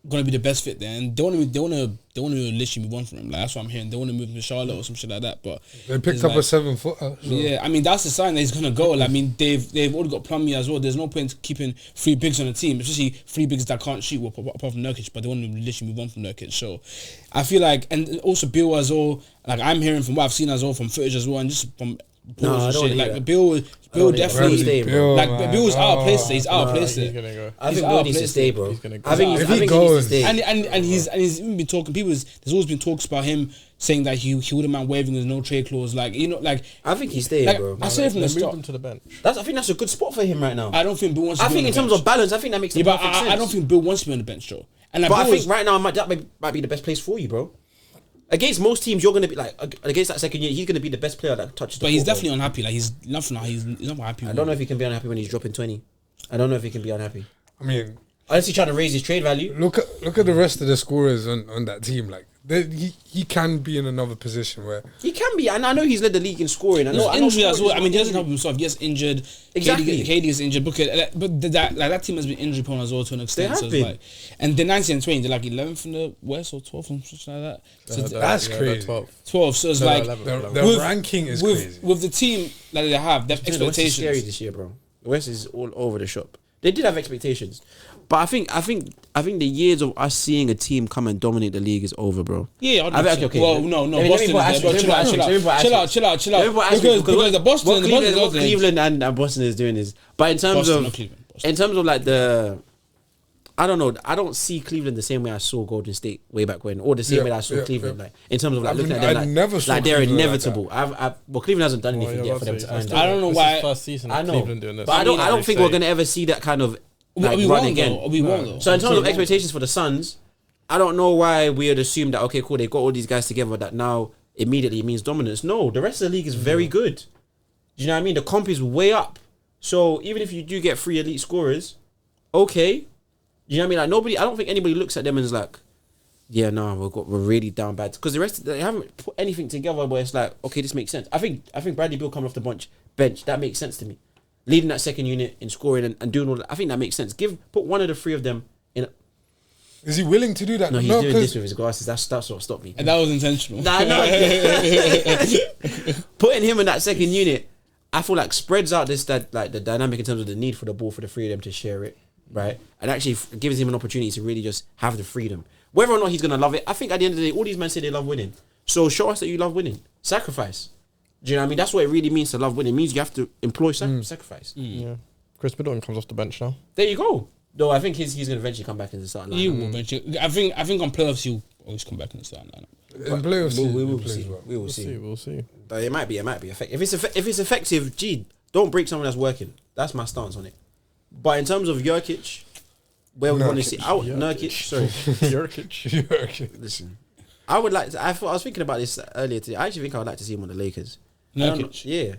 gonna be the best fit there, and they want to literally move on from him. Like that's what I'm hearing. They want to move him to Charlotte or some shit like that. But they picked up a 7-footer. So. Yeah, I mean that's the sign that he's gonna go. Like, I mean they've already got Plumlee as well. There's no point keeping 3 bigs on the team, especially 3 bigs that can't shoot apart from Nurkic. But they want to literally move on from Nurkic. So I feel like, and also Bill as well. Like I'm hearing from what I've seen as well from footage as well, and just from. No, I don't shit. Like that. Bill definitely stay, bro. like Bill's out of place. He's out of place. He's gonna go. I think out Bill of needs to place. stay, bro. He's gonna go. I think If he he needs goes- to stay. And he's even been talking. There's always been talks about him saying that he wouldn't mind waiving his no trade clause. Like like I think he's staying, like, bro. I said it from the They moved start. him to the bench. I think that's a good spot for him right now. I don't think Bill wants. To I be think on in the terms bench. of balance, I think that makes Yeah, the but perfect sense. I don't think Bill wants to be on the bench though. And like, But I Bill think was- right now that might be the best place for you, bro. Against most teams, you're gonna be like against that second year. He's gonna be the best player that touches. but he's definitely unhappy. Like he's not happy. He's not happy. I don't know if he can be unhappy when he's dropping 20. I don't know if he can be unhappy. I mean, Unless he's trying to raise his trade value. look at the rest of the scorers on that team. Like he can be in another position where He can be, and I know he's led the league in scoring. I know injury as well. scoring I mean, he is doesn't help himself. He gets injured. Exactly. KD is injured. But that team has been injury prone as well to an extent. have So it's been. like, and they're 19 and 20. They're like 11th from the West or 12th from something like that. So that's crazy. 12. So it's like 11. their With- ranking is crazy. with the team that they have, they have The West is scary expectations. this year, bro. The West is all over the shop. They did have expectations, but I think the years of us seeing a team come and dominate the league is over, bro. Yeah, I think- okay. Well, no, Let me Boston put is there, asterisks, bro. let me put asterisks, Chill out. Let me put asterisks, Because the Boston, what the Boston is Cleveland, out there. Cleveland and Boston is doing is, but in terms Boston, of not Cleveland, Boston. in terms of like the, I don't know. I don't see Cleveland the same way I saw Golden State way back when, or the same Yeah, way that I saw yeah, Cleveland. yeah. Like in terms of like I looking mean, at them, I like, never saw like they're Cleveland like inevitable. Well, Cleveland hasn't done anything yet for them to earn that. I don't know why. First season, I know, Cleveland doing this. but I don't think we're gonna ever see that kind of like we run won't again. though. We won't though. So in terms We of won't. expectations for the Suns, I don't know why we would assume that okay, cool, they got all these guys together that now immediately means dominance. No, the rest of the league is very good. Do you know what I mean? The comp is way up. So even if you do get 3 elite scorers, okay. You know what I mean? Like nobody, I don't think anybody looks at them and is like, yeah, no, we're really down bad because the rest they haven't put anything together where it's like, okay, this makes sense. I think Bradley Beal coming off the bench that makes sense to me. Leading that second unit in scoring and doing all that, I think that makes sense. Put one of the 3 of them in. Is he willing to do that? No, he's doing 'cause this with his glasses. That's what stopped me. And that was intentional. Nah, no. Putting him in that second unit, I feel like spreads out the dynamic in terms of the need for the ball for the 3 of them to share it, right? And actually gives him an opportunity to really just have the freedom. Whether or not he's gonna love it, I think at the end of the day, all these men say they love winning. So show us that you love winning. Sacrifice. Do you know what I mean? That's what it really means to love winning. It means you have to employ sacrifice. Yeah. Chris Middleton comes off the bench now. There you go. Though I think he's gonna eventually come back in the starting He line. will eventually. I think on playoffs he'll always come back in the starting lineup. in playoffs, We he will plays see. well. We will see. We'll see. But it might be effective. If it's effective, gee, don't break someone that's working. That's my stance on it. But in terms of Jokic, where we want to see out Nurkic, sorry. Jokic. Listen, I would like to, I was thinking about this earlier today. I actually think I would like to see him on the Lakers. I don't know- Nurkic. yeah.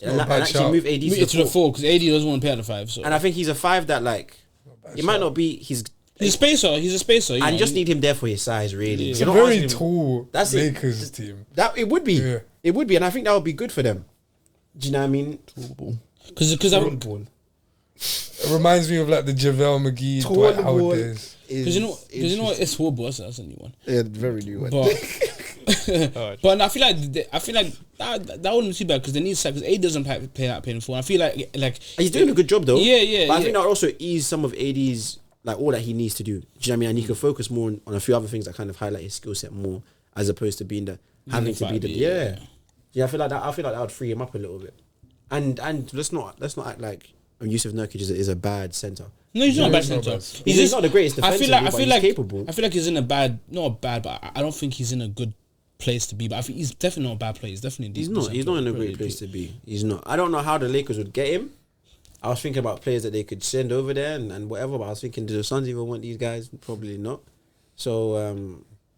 not And a bad actually shout. move AD Move to it to the the 4. 4 because AD doesn't want to pay at the 5. So And I think he's a 5 that like, it might not be, he's he's a spacer. He's a spacer. and you just need him there for his size, really. It's You're a not very asking him- tall That's it. Lakers team. That it would be. Yeah. It would be, and I think that would be good for them. Do you know what I mean? because Ball. It reminds me of like the JaVale McGee, Tall Dwight ball Howard days. because you know what, it's horrible. That's a new one. Yeah, very new one. But but I feel like that wouldn't be too bad because they need sack because AD doesn't play that painful. I feel like He's doing a good job though. Yeah. But I think that would also ease some of AD's like all that he needs to do. Do you know what I mean? And he can focus more on a few other things that kind of highlight his skill set more, as opposed to being having to be the yeah. I feel like that would free him up a little bit. And let's not act like Yusuf Nurkic is a bad center. No, he's not a bad he's not center. bad. He's not the greatest I feel defensively, like but he's capable. I feel like he's in a bad, not bad, but I don't think he's in a good place to be. But I think he's definitely not a bad place. He's definitely a He's decent not. He's center. not in a Pretty great place deep. to be. He's not. I don't know how the Lakers would get him. I was thinking about players that they could send over there and whatever. But I was thinking, do the Suns even want these guys? Probably not. So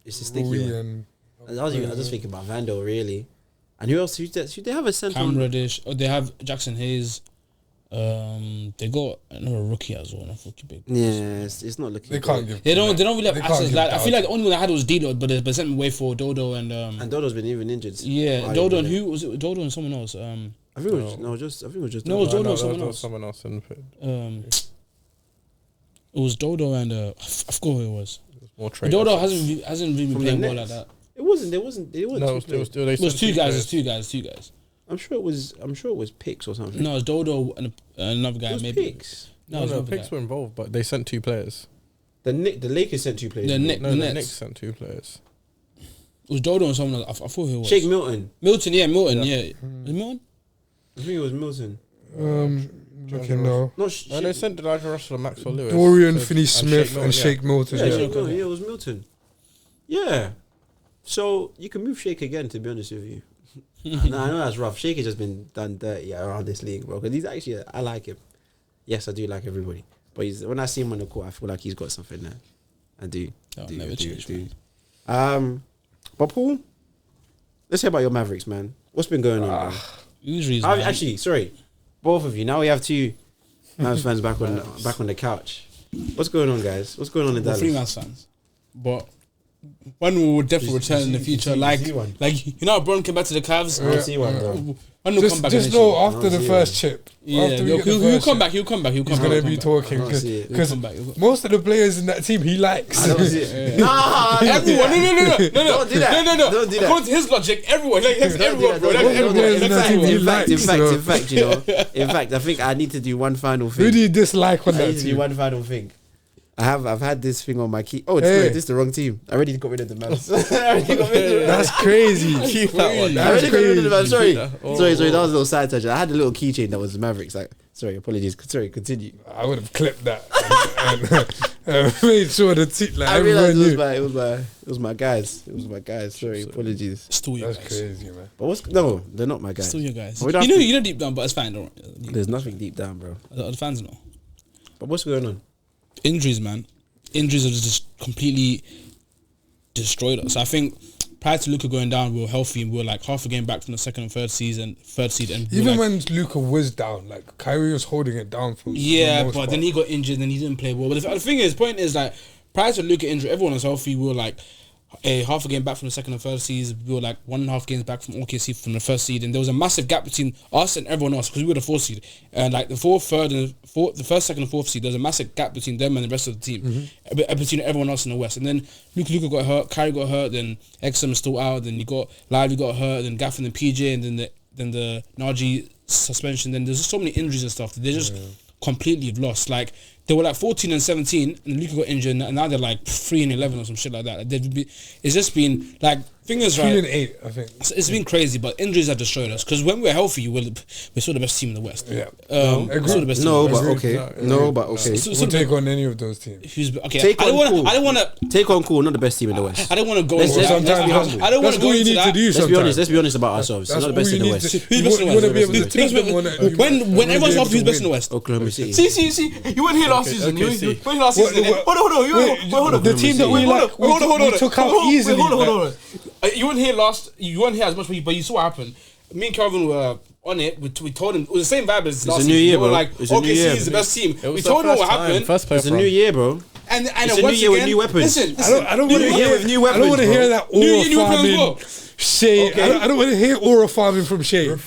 it's a sticky one. I was just thinking about Vando really. And who else? Should they have a center? Cam Reddish. Oh, they have Jackson Hayes. They got another rookie as well. Rookie big. Yeah, it's not looking. They can't give. They don't really have They can't assets. give Like, I feel doubt. like the only one I had was Dido, but they sent me away for Dodo and Dodo's been even injured. yeah, Dodo and who was it? Dodo and someone else. I think it was no, just I think it was just No, it was Dodo. Dodo No, or someone there else. was someone else in It was Dodo and I forgot who it was. more trade. Dodo assets. hasn't really been From playing the well like Nets? that. It wasn't. There wasn't. There No, wasn't. It was two guys. I'm sure it was Picks or something. No, it was Dodo and another guy. it was Maybe Picks. no, it No, was another picks guy. were involved, but they sent 2 players. The Lakers sent 2 players. The didn't Knicks. No, The the Nets. Knicks sent 2 players. It was Dodo and someone else. I thought who it was. Shake Milton. Milton. Yeah. Was it Milton? I think it was Milton. Looking now. Not No, they sent Elijah Russell and Maxwell Lewis. Dorian So- Finney-Smith and Shake Milton. Yeah, Yeah. Shake Milton. Yeah, it was Milton. Yeah. So you can move Shake again. To be honest with you, I know that's rough. Shake has just been done dirty around this league, bro. Because he's actually, I like him. Yes, I do like everybody, but when I see him on the court, I feel like he's got something there. I do. That'll never change, But Paul, let's hear about your Mavericks, man. What's been going on, bro? Injuries. Oh, man. actually, sorry, both of you. Now we have 2 Mavs fans back on the couch. What's going on, guys? What's going on in We're Dallas? 3 Mavs fans, but one will definitely return in the future. Like you know, how Bron came back to the Cavs. I don't see one, bro. One will come back. Just eventually. know after the see first chip. Yeah, after we he'll get the come first back. chip, He'll come back. He's gonna be talking I don't see it. because He'll come back. most of the players in that team he likes. I don't see it. Nah, Everyone, no. Don't do that. No. Don't do that. According to his logic, everyone, like, that's Don't do everyone, that. bro. Don't That's do that. everyone. Don't do That's that. everyone. He In fact, likes, you know. In fact, I think I need to do one final thing. Who do you dislike on I that need to do team? one final thing. I've had this thing on my key. Oh, Hey. this is the wrong team. I already got rid of the Mavs. I already got rid of the Mavs. That's crazy. Keep that one. I already got rid of the Mavs. Sorry. Oh. Sorry. That was a little side touch. I had a little keychain that was Mavericks. Like, sorry, apologies. Sorry, continue. I would have clipped that and made sure the team like I everyone realized knew. it was my guys. It was my guys. Sorry, apologies. Still your That's guys. crazy, man. But no, they're not my guys. Still your guys. But we don't You have to- know deep down, but it's fine. Don't worry. There's nothing deep down, bro. The fans know. But what's going on? Injuries, man. Injuries have just completely destroyed us. I think prior to Luka going down, we were healthy and we were like half a game back from the second and third seed, and we were Even like, when Luka was down, like Kyrie was holding it down for yeah, the most but part. then he got injured and he didn't play well. But the thing is, point is like prior to Luka injury, everyone was healthy. We were like half a game back from the second and third seeds. We were like 1.5 games back from OKC from the first seed, and there was a massive gap between us and everyone else because we were the fourth seed. And like the first, second, and fourth seed, there's a massive gap between them and the rest of the team, between everyone else in the West. And then Luka got hurt, Kyrie got hurt, then Exum is still out, then you got Lively got hurt, then Gaffin and PJ, and then the Najee suspension. Then there's just so many injuries and stuff that they just completely lost. Like they were like 14 and 17, and Luka got injured, and now they're like 3 and 11 or some shit like that. It's just been like fingers 3 right. and 8, I think. It's been crazy, but injuries have destroyed us. Because when we're healthy, we're still the best team in the West. Yeah. We're still the best No, team in the but West. okay. No, but okay. We'll take on any of those teams. Okay, Take I don't on want cool. to. I don't want to. Take on cool, not the best team in the West. I don't want to go. Let's- into let's- that. let's be humble. I don't want That's to go all you into need that. to do Let's be sometimes. honest. Let's be honest about ourselves. It's That's not the all best you in the need West. to. Who's best in the You want to West? be able to Who's best in the pinpoint West? When everyone's healthy, who's best in the West? Oklahoma City. See, you weren't here last season. You see. weren't here last season. Hold on. The team that we like, we took out easily. Hold on. You weren't here last. You weren't here as much, but you saw what happened. Me and Calvin were on it. We told him it was the same vibe as last a new season. year, They were bro. like, It's a new year. OKC is the best team. It was We the told him first what time, happened. First It's a playoff new run. year, bro. And It's a new once year with again, new weapons. Listen, I don't want to New hear year with new I don't want to weapons, hear bro. that New aura year, new weapons as farming well. Shay. Okay. I don't want to hear aura farming from Shay. Aura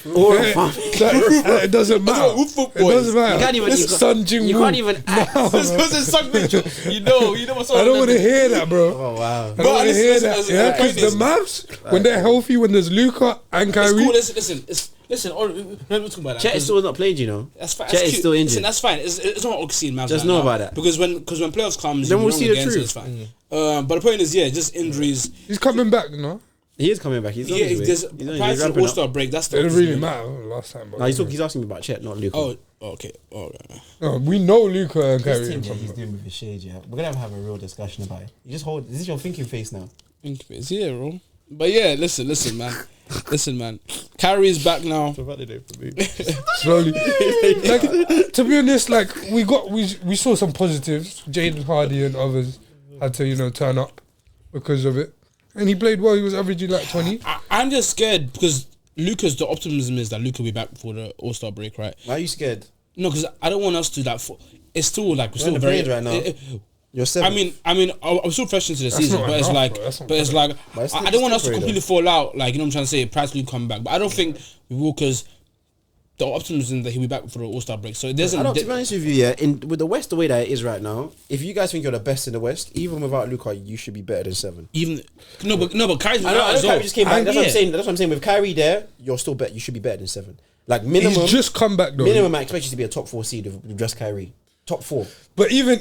farming. It doesn't matter. It doesn't matter. You can't even. This Sun Jin You Woo. can't even. Because it's Sung Mitchell. You know what's I don't want to hear that, bro. Oh wow. I don't want to hear that. listen, Yeah, the because point the Mavs, when they're healthy, when there's Luka and It's Kyrie, cool. Listen. We're talking about that. Chet is still not played, you know. That's fine. Chet is cute. still injured. Listen, that's fine. It's not OKC and Mavs. Just right know now. about that. Because when playoffs comes, Then you're we'll wrong see the again, so truth. it's fine. But the point is, just injuries. he's coming back, you know. He is coming back. He's on Yeah, his way. there's He's on his way. prior He's to the ramping All up. Star break. That's It the didn't really matter last time. But No, he's asking me about Chet, not Luka. Oh, okay. Oh, right. no, we know Luka and This Kyrie. team that he's doing with his shade, yeah. We're gonna have a real discussion about it. You just hold. Is this your thinking face now? It's yeah, bro. But yeah, listen, man. Kyrie's back now. To validate for me. Slowly. Like, to be honest, like we saw some positives. Jaden Hardy and others had to turn up because of it, and he played well. He was averaging like 20. I'm just scared because Luka's the optimism is that Luka will be back before the All-Star break, right? Why are you scared? No, because I don't want us to that. It's still like we're We're still in the very play-ins right now. You're 7th. I mean, I'm still fresh into the That's season, not but it's enough, like, bro. That's not but it's like, But it's I don't want us to temporary, completely fall out. Like, you know what I'm trying to say? Price will come back, but I don't think we will because the optimism that he'll be back for the All-Star break. So it doesn't. I don't. To be honest with you, yeah, with the West the way that it is right now, if you guys think you're the best in the West, even without Luka, you should be better than 7. Even but Kyrie's I know Kyrie just came back. That's what I'm saying. saying. That's what I'm saying. With Kyrie there, you're still better. You should be better than 7. Like minimum. He's just come back though. Minimum, I expect you to be a top 4 seed with just Kyrie. Top 4. But even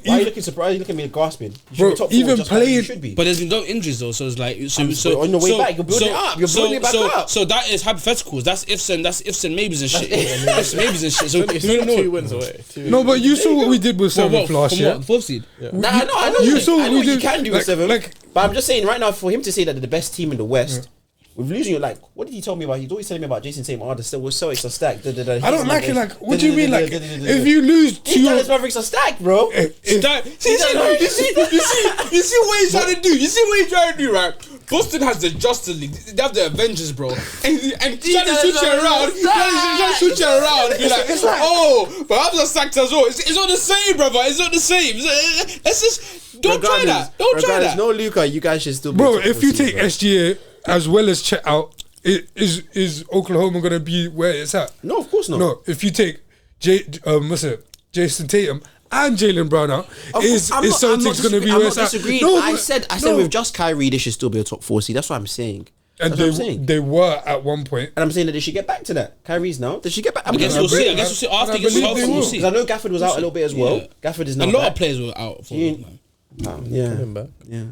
Why are you looking surprised? Why are you looking at me gasping? You should Bro, be top 4 even just Kyrie, you playing- should be. But there's been no injuries though, so it's like so on your way back, you're building it up. You're building it back up. So that is hypotheticals. That's ifs and maybes and shit. Ifs, maybes and shit. So It's you only don't know. 2 wins away. no, but you saw what we did with 7th last from year. what? 4th seed. Nah, I know. You saw I what know we what you did. can do Like- with 7. like- But I'm just saying right now, for him to say that they're the best team in the West, with losing it, like, what did he tell me about? He's always telling me about Jason saying, the Celtics are stacked. I don't like it. Like, what do you mean? Like, if you lose to He's your Dallas Mavericks are stacked, bro. You see what he's trying to do? You see what he's trying to do, right? Boston has the Justice League. They have the Avengers, bro. And trying to switch it around. Trying to switch it around. And be like, oh, but I'm not sacked as well. It's not the same, brother. It's not the same. Let's just don't try that. Don't try that. No Luka, you guys should still be bro. top If 4 you seed, take bro. SGA as well as Chet out, is Oklahoma gonna be where it's at? No, of course not. No, if you take Jason Tatum and Jalen Brown out, is Celtics gonna be I'm where not it's at? disagreeing. No, I but- said no. with just Kyrie, they should still be a top 4 seed. That's what I'm saying. And That's what I'm saying. they were at one point. And I'm saying that they should get back to that. Kyrie's now. They should get back. I guess we'll see. I guess we'll see after he gets believe healthy. they We'll will. see. Because I know Gafford was out a little bit as well. Yeah. Gafford is A now lot back. of players were out for You- man. Yeah. Coming back. Yeah.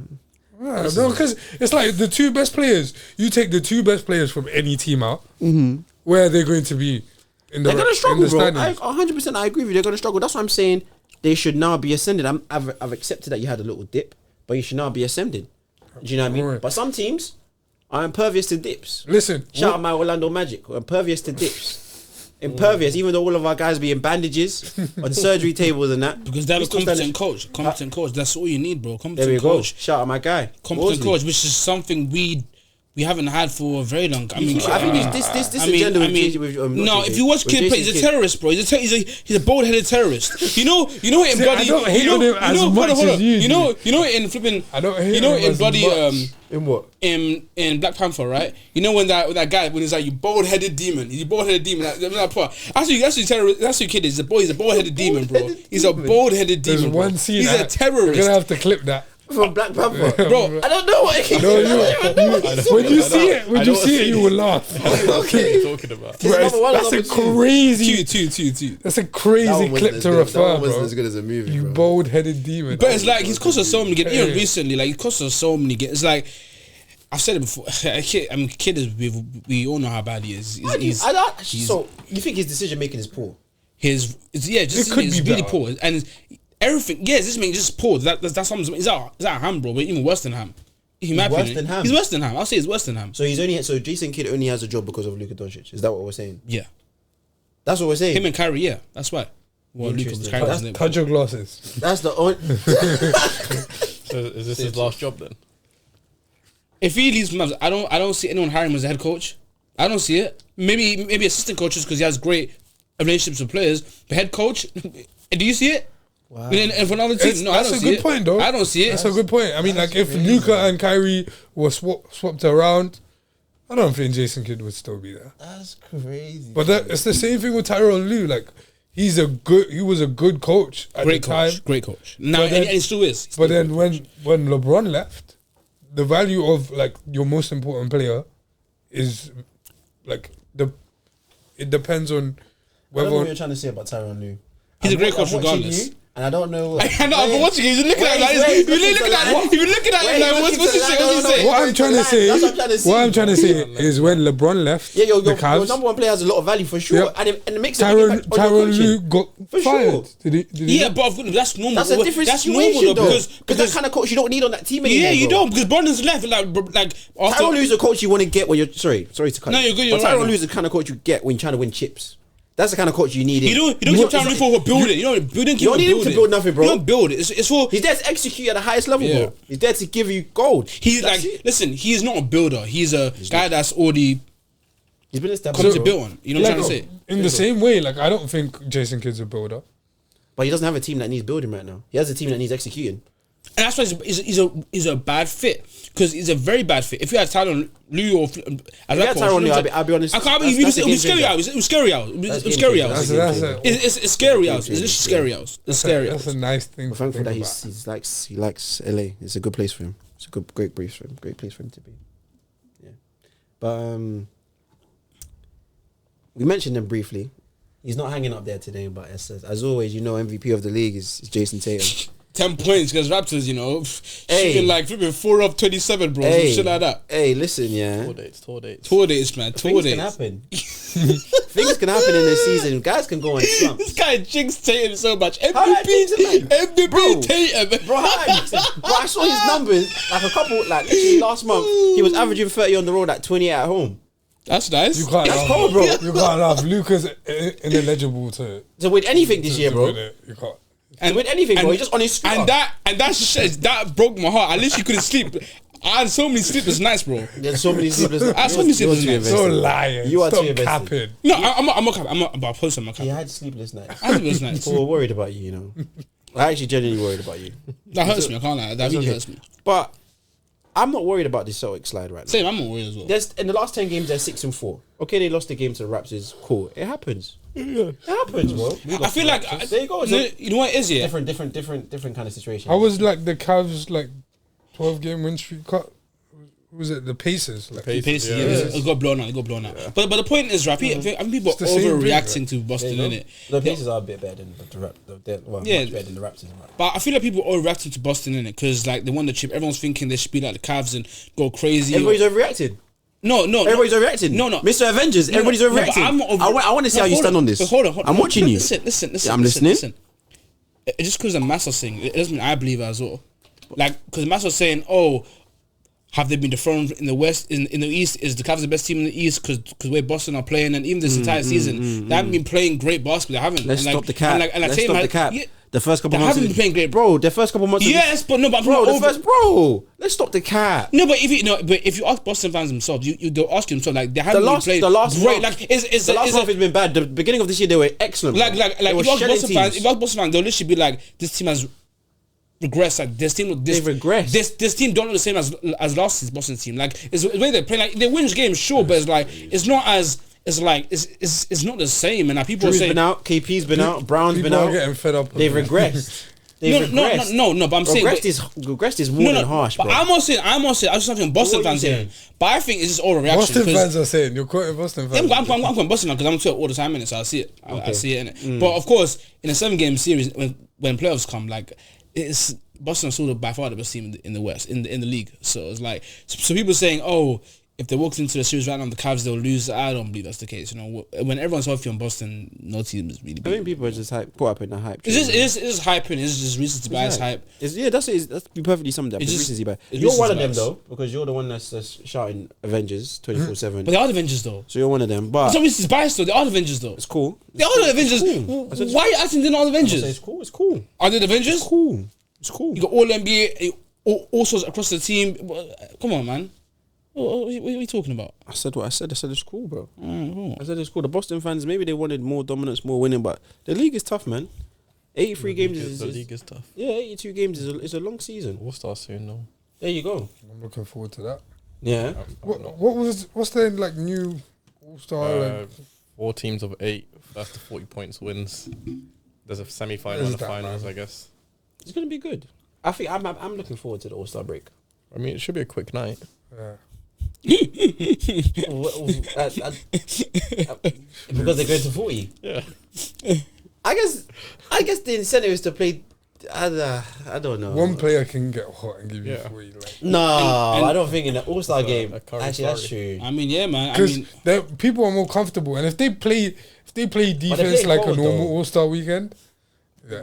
Yeah, no, because it's like the 2 best players. You take the 2 best players from any team out. Where are they going to be? In the They're going to struggle, in the bro. standings? 100% I agree with you. They're going to struggle. That's why I'm saying they should now be ascending. I've accepted that you had a little dip, but you should now be ascending. Do you know what I mean? Right. But some teams are impervious to dips. Listen, Shout out my Orlando Magic. We're impervious to dips. Impervious, even though all of our guys be in bandages, on surgery tables and that. Because they have we a still competent stand- coach. Competent coach. That's all you need, bro. There we Competent go. coach. Shout out my guy. Competent Worsley. coach, which is something we haven't had for a very long. I mean, I think this agenda with Jay-Z, with, not no. Jay-Z, If you watch with Kid play, Jason he's a Kidd. terrorist, bro. He's a bald-headed terrorist. You know in See, bloody. I don't hate you know, on him as hold much on, hold as on. you You know in flipping. I don't hate You know him in as bloody much. In what? in Black Panther, right? You know when that guy when he's like you bald-headed demon, he's a bald-headed demon. That part. That's terrorist. That's who kid is. He's a bald-headed demon, bro. He's a bald-headed There's demon. Bro. one scene. He's a We're terrorist. gonna have to clip that. From Black Panther. Bro, I don't know what it is. No, I don't even know what he's when you talking see it, when I you know see it, you will laugh. What are you talking about? Bro, number one, that's a number two. crazy. two. That's a crazy clip to refer, bro. as good as a movie, You bald-headed demon. But it's like he's cost us so many games. Even Hey. recently, like he cost us so many games. It's like I've said it before. Kid is we all know how bad he is. So you think his decision making is poor? Just It could it's be really better. poor and everything. Yes, this man just poor. That's something. Is that Ham, bro? But even worse than Ham. In my Worse opinion. than Ham? He's worse than Ham. I'll say he's worse than Ham. So Jason Kidd only has a job because of Luka Doncic. Is that what we're saying? Yeah, That's what we're saying. him and Kyrie. Yeah, that's why. Well, Luka was Interesting. Kyrie. That's wasn't it? Touch your glasses. That's the only. So is this his last job then? If he leaves Mavs, I don't see anyone hiring him as a head coach. I don't see it. Maybe assistant coaches because he has great relationships with players. But head coach, do you see it? Wow. And for another team, no, I That's don't a see good it. point, though. I don't see it. That's a good point. I mean, like if Luka and Kyrie were swapped around, I don't think Jason Kidd would still be there. That's crazy. But it's the same thing with Tyronn Lue. Like he was a good coach at Great the time. coach. Great coach. Now, But then- and he still is. But then when LeBron left, the value of like your most important player is like it depends on I don't whether know what you're trying to say about Tyronn Lue. He's a great I'm coach watching regardless. you, And I don't know. I know, but watching it, you're looking at it. You're looking at it. Like, what's he saying? What I'm trying to say. What I'm trying to say is when LeBron left. Yeah, your Cavs, number one player has a lot of value for sure, and it makes a big impact on your Tyronn coaching. Lue got For fired. sure. Did he? Yeah, but that's normal. That's a different That's situation normal though, though, because that kind of coach you don't need on that team anymore. yeah, you bro. don't, because Brandon's left. Like after. Tyronn Lue's a coach you want to get when you're sorry to cut. No, you're good, you're but right, Tyronn man. Lue's the kind of coach you get when you're trying to win chips. That's the kind of coach you need. You don't keep Tyronn Lue for building. You don't need him to build nothing, bro. You don't build it. It's for. He's there to execute at the highest level, Yeah. bro. He's there to give you gold. He's That's like, it. listen, he's not a builder. He's a guy that's already He's been come established, to bro. build on. You know what I'm trying to say? In the same way, like I don't think Jason Kidd's a builder. But he doesn't have a team that needs building right now. He has a team that needs executing. And that's why he's a bad fit, because he's a very bad fit. If you had Tyronn Lue or as If you had Tyronn Lue, I'll be honest. I can't that's- believe that's a it was game scary changer. out. It was scary out. It That's was game scary changer. out. That's a game changer. It's scary out. It's literally scary out. It's scary out. That's a nice thing. I'm thankful that he likes LA. It's a good place for him. It's a great place for him. Great place for him to be. Yeah, but we mentioned him briefly. He's not hanging up there today, but as always, you know, MVP of the league is Jason Tatum. 10 points because Raptors, you know, Hey. shooting like flipping 4 of 27, bro. Some shit like that. Hey, listen, yeah. Tour dates. Tour dates, man. Tour Things dates. can happen. Things can happen in this season. Guys can go on This slumps. guy jinxed Tatum so much. How did I jinx him, man? MVP Bro. Tatum. Bro, I saw his numbers like literally last month. He was averaging 30 on the road at 28 at home. That's nice. You can't laugh, cold, bro. You can't laugh. Luca's ineligible to To win anything this year, bro. win it. You can't. To win anything, bro. He's just on his scooter. And that shit that broke my heart. I literally couldn't sleep. I had so many sleepless nights, bro. There's so many sleepless. I had so many sleepless You're nights. too So invested. lying. You are Stop too invested. capping. No, I'm about post on my He camera. had sleepless nights. I had sleepless nights. People were worried about you, you know. I actually genuinely worried about you. That hurts me. I can't lie. That really hurts me. But I'm not worried about this Celtics slide right now. Same. I'm not worried as well. There's in the last 10 games, they're 6-4. Okay, they lost the game to the Raptors. Cool. It happens. It happens, bro. I feel like There you go. It's you know what it is, yeah. different kind of situation. I was like the Cavs 12-game win streak cut. Who was it? The Pacers. Pacers, Yeah. yeah. It got blown out. But the point is, right? I think people are the same thing, overreacting right? to Boston, innit? The Pacers are a bit better than much better than the Raptors. Right? But I feel like people are overreacting to Boston, innit? Because like they won the chip. Everyone's thinking they should be like the Cavs and go crazy. Everybody's overreacting. No. Everybody's overreacting. No. Mr. Avengers, No, everybody's no, but overreacting. I'm not over- I want to see No, how you hold stand on this. But hold on. I'm watching you. Listen. Yeah, I'm listening. Listen. It's just because the mass are saying it doesn't mean I believe it as well. Like because the mass are saying, oh, have they been dethroned in the West? In the East, is the Cavs the best team in the East? Because where Boston are playing, and even this entire season, they haven't been playing great basketball. They haven't. Let's And stop the cap. Let's stop the cap. Yeah, The first couple they months. haven't been playing great, bro. The first couple months. Yes, but no, but I'm bro. not The over. first, bro. Let's stop the cap. No, but if you ask Boston fans themselves, they'll ask themselves like they haven't been playing The last great. month, Like is the last is month has been bad. The beginning of this year they were excellent. like bro. They were if you ask shelling Boston teams. fans, they'll literally be like, this team has regressed. Like this team, They've regressed. This team don't look the same as last season's Boston team. Like it's the way they play. Like they win games, sure, but it's like it's not as. It's like it's not the same. And like people Drew's say, been out. KP's been out. Brown's been People are out. getting fed up. They've regressed. They've regressed. no. But I'm saying Regressed is more than harsh, bro. But I'm not saying. I was just something Boston What are you fans saying. saying? But I think it's just overreaction. Boston 'cause- fans are saying you're quoting Boston fans. I'm going Boston because I'm on Twitter all the time in it, so I see it. I see it in it. Mm. But of course, in a 7-game series, when playoffs come, like it's Boston are still by far the best team in the West in the league. So it's like so people saying, oh, if they walked into the series right now, the Cavs they'll lose. I don't believe that's the case. You know, when everyone's healthy on Boston, no team is really. I Beating. think people are just caught up in the hype. It's just hyping. It's just recency bias hype. That's be perfectly summed up. It's just- recency bias. it's You're one of recency them bias. though, because you're the one that's shouting Avengers 24/7. But they are the Avengers though. So you're one of them. But It's not recency bias though. They are the Avengers though. it's cool. They are the Avengers. cool. Why are you acting they're not the I say Avengers? it's cool. It's cool. Are they the Avengers? It's cool. It's cool. You got all NBA, all sorts across the team. Come on, man. What are you talking about? I said what I said. I said it's cool, bro. Cool. I said it's cool. The Boston fans maybe they wanted more dominance, more winning, but the league is tough, man. 83 games is The league is tough. yeah, 82 games is a long season. We'll start soon, though. There you go. I'm looking forward to that. Yeah. What's their new All-Star? 4 teams of 8. That's the 40 points wins. There's a semi-final Is and a that, finals, man? I guess. It's gonna be good. I think I'm looking forward to the All-Star break. I mean, it should be a quick night. Because they're going to 40. Yeah. I guess the incentive is to play. I don't know. One player can get hot and give you 40. Like, No, And I don't think in the All-Star game. a curry Actually, that's true. I mean, yeah, man. I because mean, people are more comfortable, and if they play defense play like a bold, normal though. All-Star weekend,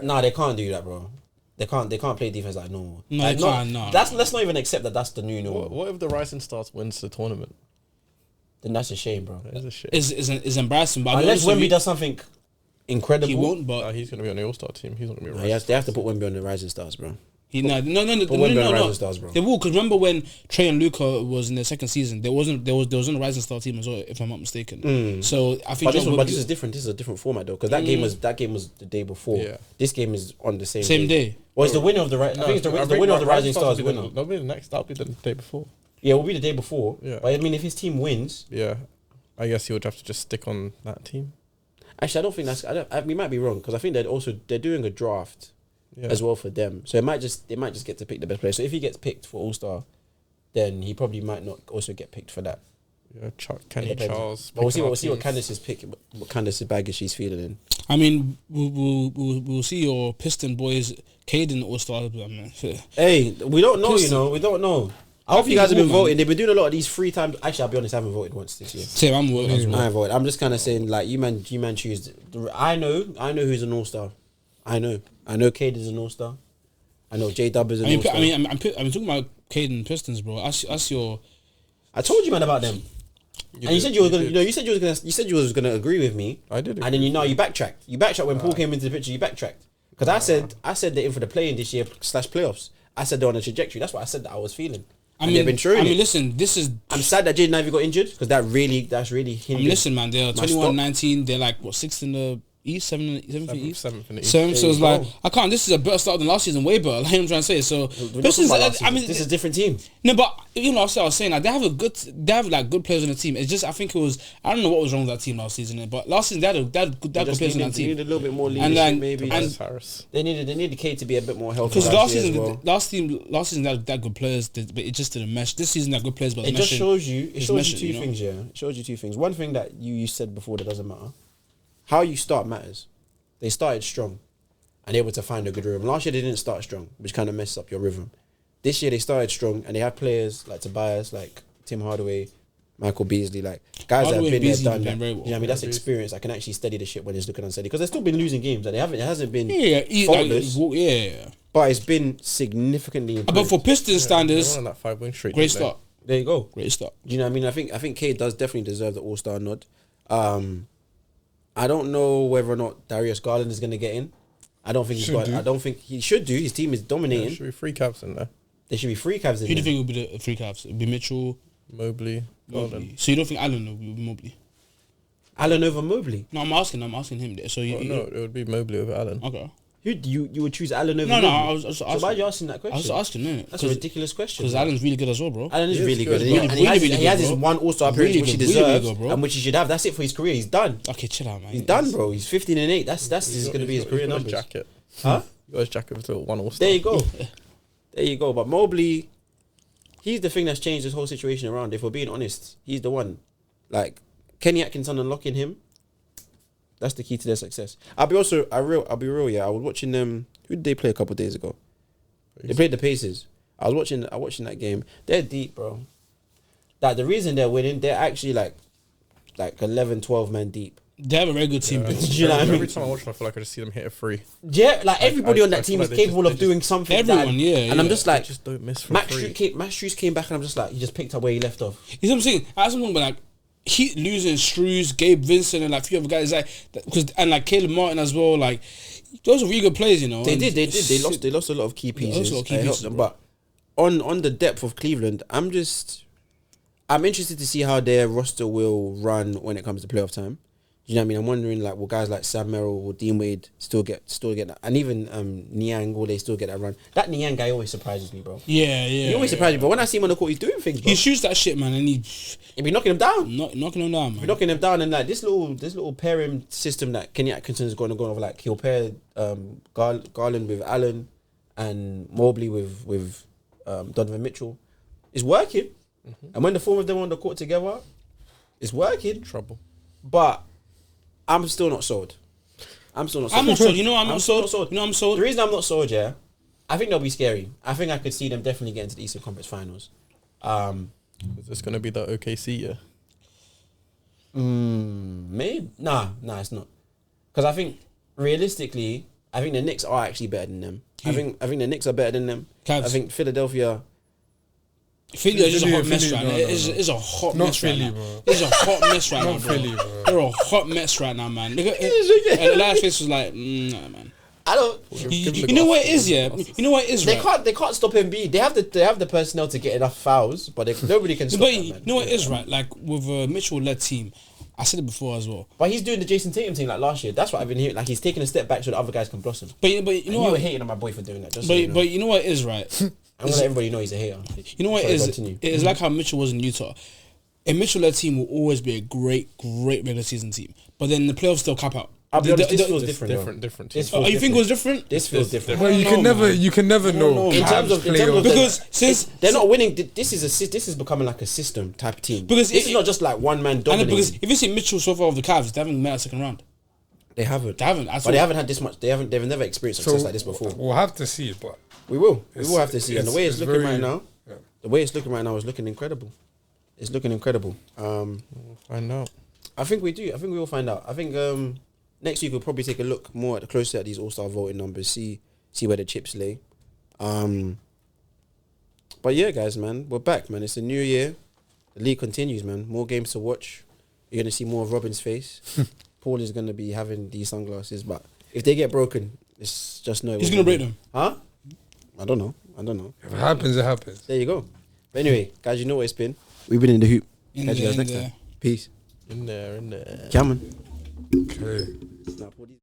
Nah, they can't do that, bro. They can't play defense like normal. No, like, they can't, no. Let's not even accept that that's the new normal. What if the Rising Stars wins the tournament? Then that's a shame, bro. That is a shit. is embarrassing. But Unless Wemby does something incredible, he won't. But He's going to be on the All-Star team. He's not going to be. Nah, they have to put Wemby on the Rising Stars, bro. no. Put Wemby on Rising Stars, bro. They will, because remember when Trey and Luca was in their second season, there was on the Rising Star team as well, if I'm not mistaken. So I think. But this is different. This is a different format though, because that game was the day before. Yeah. This game is on the same day. Well, it's the winner of the I think it's the winner of the Rising Stars winner. That'll be the next. That'll be the day before. Yeah, it will be the day before. Yeah. But I mean, if his team wins, Yeah, I guess he would have to just stick on that team. actually, I don't think that's. We might be wrong because I think they're doing a draft Yeah. as well for them, so they might just get to pick the best player. So if he gets picked for All-Star, then he probably might not also get picked for that. Yeah, Kenny It depends. Charles. But we'll picking see what up Candace is picking, what Candace's baggage she's feeling in. I mean, we'll see your Piston boys, Caden All-Star. Hey, we don't know, Piston. we don't know. I hope you guys have been voting. They've been doing a lot of these 3 times. Actually, I'll be honest, I haven't voted once this year. Same, I'm voting as I well. haven't voted. I'm just kind of saying, like, you man choose. I know who's an All-Star. I know Cade is an All-Star. I know J-Dub is an All-Star. I'm talking about Caden Pistons, bro. That's your. I told you, man, about them. And you said you was gonna agree with me. I did. And then you backtracked. You backtracked when Paul came into the picture. You backtracked because I said they're in for the play-in this year / playoffs. I said they're on a trajectory. That's what I said that I was feeling. They've been showing it. Listen, this is. I'm sad that Jaden Ivey got injured because that's really hindered. Listen, man, they're my 21-19. They're like what, 6th in the East, 7th in the East. Seventh in the East. Seventh. So There it's you like go. I can't. This is a better start than last season, way better. Like I'm trying to say. So We're not this talking is. about last I mean, season. This is a different team. no, but you know, I was saying like they have like good players on the team. It's just I think it was I don't know what was wrong with that team last season, but last season they had good players on that They team. needed a little bit more leadership, And then- maybe. and- Harris. They needed Kate to be a bit more healthy. Because last year as season, well. last season they had good players, but it just didn't mesh. This season they had good players, but It just shows you. It it's shows you meshing, two you know? things. Yeah, it shows you two things. One thing that you said before that doesn't matter. How you start matters. They started strong, and able to find a good rhythm. Last year they didn't start strong, which kind of messed up your rhythm. This year they started strong, and they have players like Tobias, like Tim Hardaway, Michael Beasley, like guys that Hardaway have and been there, Beasley done have that. been very You well. know what I mean? That's experience. I can actually steady the shit when it's looking unsteady because they've still been losing games, and it hasn't been faultless, yeah. but it's been significantly improved. But for Pistons standards, They're on that 5-win streak. great didn't they? start. There you go. Great start. You know what I mean? I think Cade does definitely deserve the All-Star nod. I don't know whether or not Darius Garland is going to get in. I don't think I don't think he should do. His team is There dominating. should be 3 Cavs in there. There should be 3 Cavs in Who do you there. think will be the 3 Cavs? It'll be Mitchell, Mobley, Garland. Mobley. So you don't think Allen will be Mobley? Allen over Mobley. No, I'm asking him. So you, Oh, no, it would be Mobley over Allen. okay. Who do you would choose Allen over No, Mobley? I was So asking. why are you asking that I question? was asking, innit? That's a ridiculous question. Because Allen's really good as well, bro. Allen is He is really good, good. bro. And he has Really his good, bro. one All-Star appearance, Really which he good, really deserves, good, bro. and which he should have. That's it for his career. He's done. Okay, chill out, man. He's done, bro. He's 15-8. That's going to be his career He's got numbers. jacket. Huh? He got his jacket with the 1 All-Star. There you go. There you go. But Mobley, he's the thing that's changed this whole situation around. If we're being honest, he's the one. Like Kenny Atkinson unlocking him. That's the key to their success. I'll be real. Yeah, I was watching them. Who did they play a couple of days ago? They played the Pacers. I was watching that game. They're deep, bro. Like the reason they're winning, they're actually like 11, 12 men deep. They have a very good team. Yeah, bro. Do you know what I mean? Every time I watch them, I feel like I just see them hit a 3. Yeah, like everybody on that I team feel is like they capable just- of they doing something. Everyone, yeah, And I'm yeah. just They like, just don't miss for Max 3. Strus came back, and I'm just like, he just picked up where he left off. You know what I'm saying? That's something, but like he losing Strus, Gabe Vincent, and like a few other guys like because and like Caleb Martin as well. Like those are really good players, you know. They and did. They lost a lot of key pieces. lost a lot of key It helped pieces, them. bro. But on the depth of Cleveland, I'm interested to see how their roster will run when it comes to playoff time. You know what I mean? I'm wondering, like, will guys like Sam Merrill or Dean Wade still get that? And even Niang, will they still get that run? That Niang guy always surprises me, bro. Yeah. He always surprises me. But when I see him on the court, he's doing things, bro. He shoots that shit, man, and he He be knocking him down. knocking him down, man. Knocking him down, and like this little pairing system that Kenny Atkinson is going to go over. Like he'll pair Garland with Allen and Mobley with Donovan Mitchell. It's working, and when the 4 of them are on the court together, it's working. Trouble. But I'm still not sold. I'm still not sold. I'm not sold. You know I'm not still sold. You know I'm sold. The reason I'm not sold, yeah, I think they'll be scary. I think I could see them definitely getting to the Eastern Conference Finals. Is this gonna be the OKC year? Maybe nah, it's not. Because I think realistically, I think the Knicks are actually better than them. I think the Knicks are better than them. Cavs. I think Philadelphia. Philly is just a hot mess Philly, right now. It's a hot Not mess right Philly, now. bro. It's a hot mess right now, Not bro. Philly, bro. They're a hot mess right now, man. Look at it. And Elias face was like, nah, man. I don't. You know what it is, yeah. You know what it is, right? They can't stop Embiid. They have the personnel to get enough fouls, but nobody can stop But that, you man. know what it is, right? Like with a Mitchell-led team, I said it before as well. But he's doing the Jason Tatum thing like last year. That's what I've been hearing. Like he's taking a step back so the other guys can blossom. But you know You what? were hating on my boy for doing that. Just so But you know. but you know what it is, right? I'm gonna let everybody know he's a hater. You know what Sorry, it is? continue. It is like how Mitchell was in Utah. A Mitchell-led team will always be a great regular season team. But then the playoffs still cap out. I'll be honest, this The- feels the- different. Different This team. feels you think it was different. different? This feels different. But you can No, never, man. you can never know. In terms of Because since they're not winning, this is becoming like a system type team. Because this it- is not just like one man and then dominating. because if you see Mitchell so far of the Cavs, they haven't made a second round. They haven't. They haven't. But they haven't had this much. They've never experienced success like this before. We'll have to see, but We will It's- have to see. And the way it's looking very- right now, yeah. the way it's looking right now is looking incredible. It's looking incredible. We'll find out. I think we do. I think we will find out. I think next week we'll probably take a look more closer at these All-Star voting numbers, see where the chips lay. But yeah, guys, man, we're back, man. It's a new year. The league continues, man. More games to watch. You're gonna see more of Robin's face. Paul is gonna be having these sunglasses, but if they get broken, it's just no. He's gonna break them. Huh? I don't know. if it happens, it happens. There you go. But anyway, guys, you know what it's been. We've been in the hoop. Catch you guys next time. Peace. In there. Cameron. Okay. Now, Paul, these-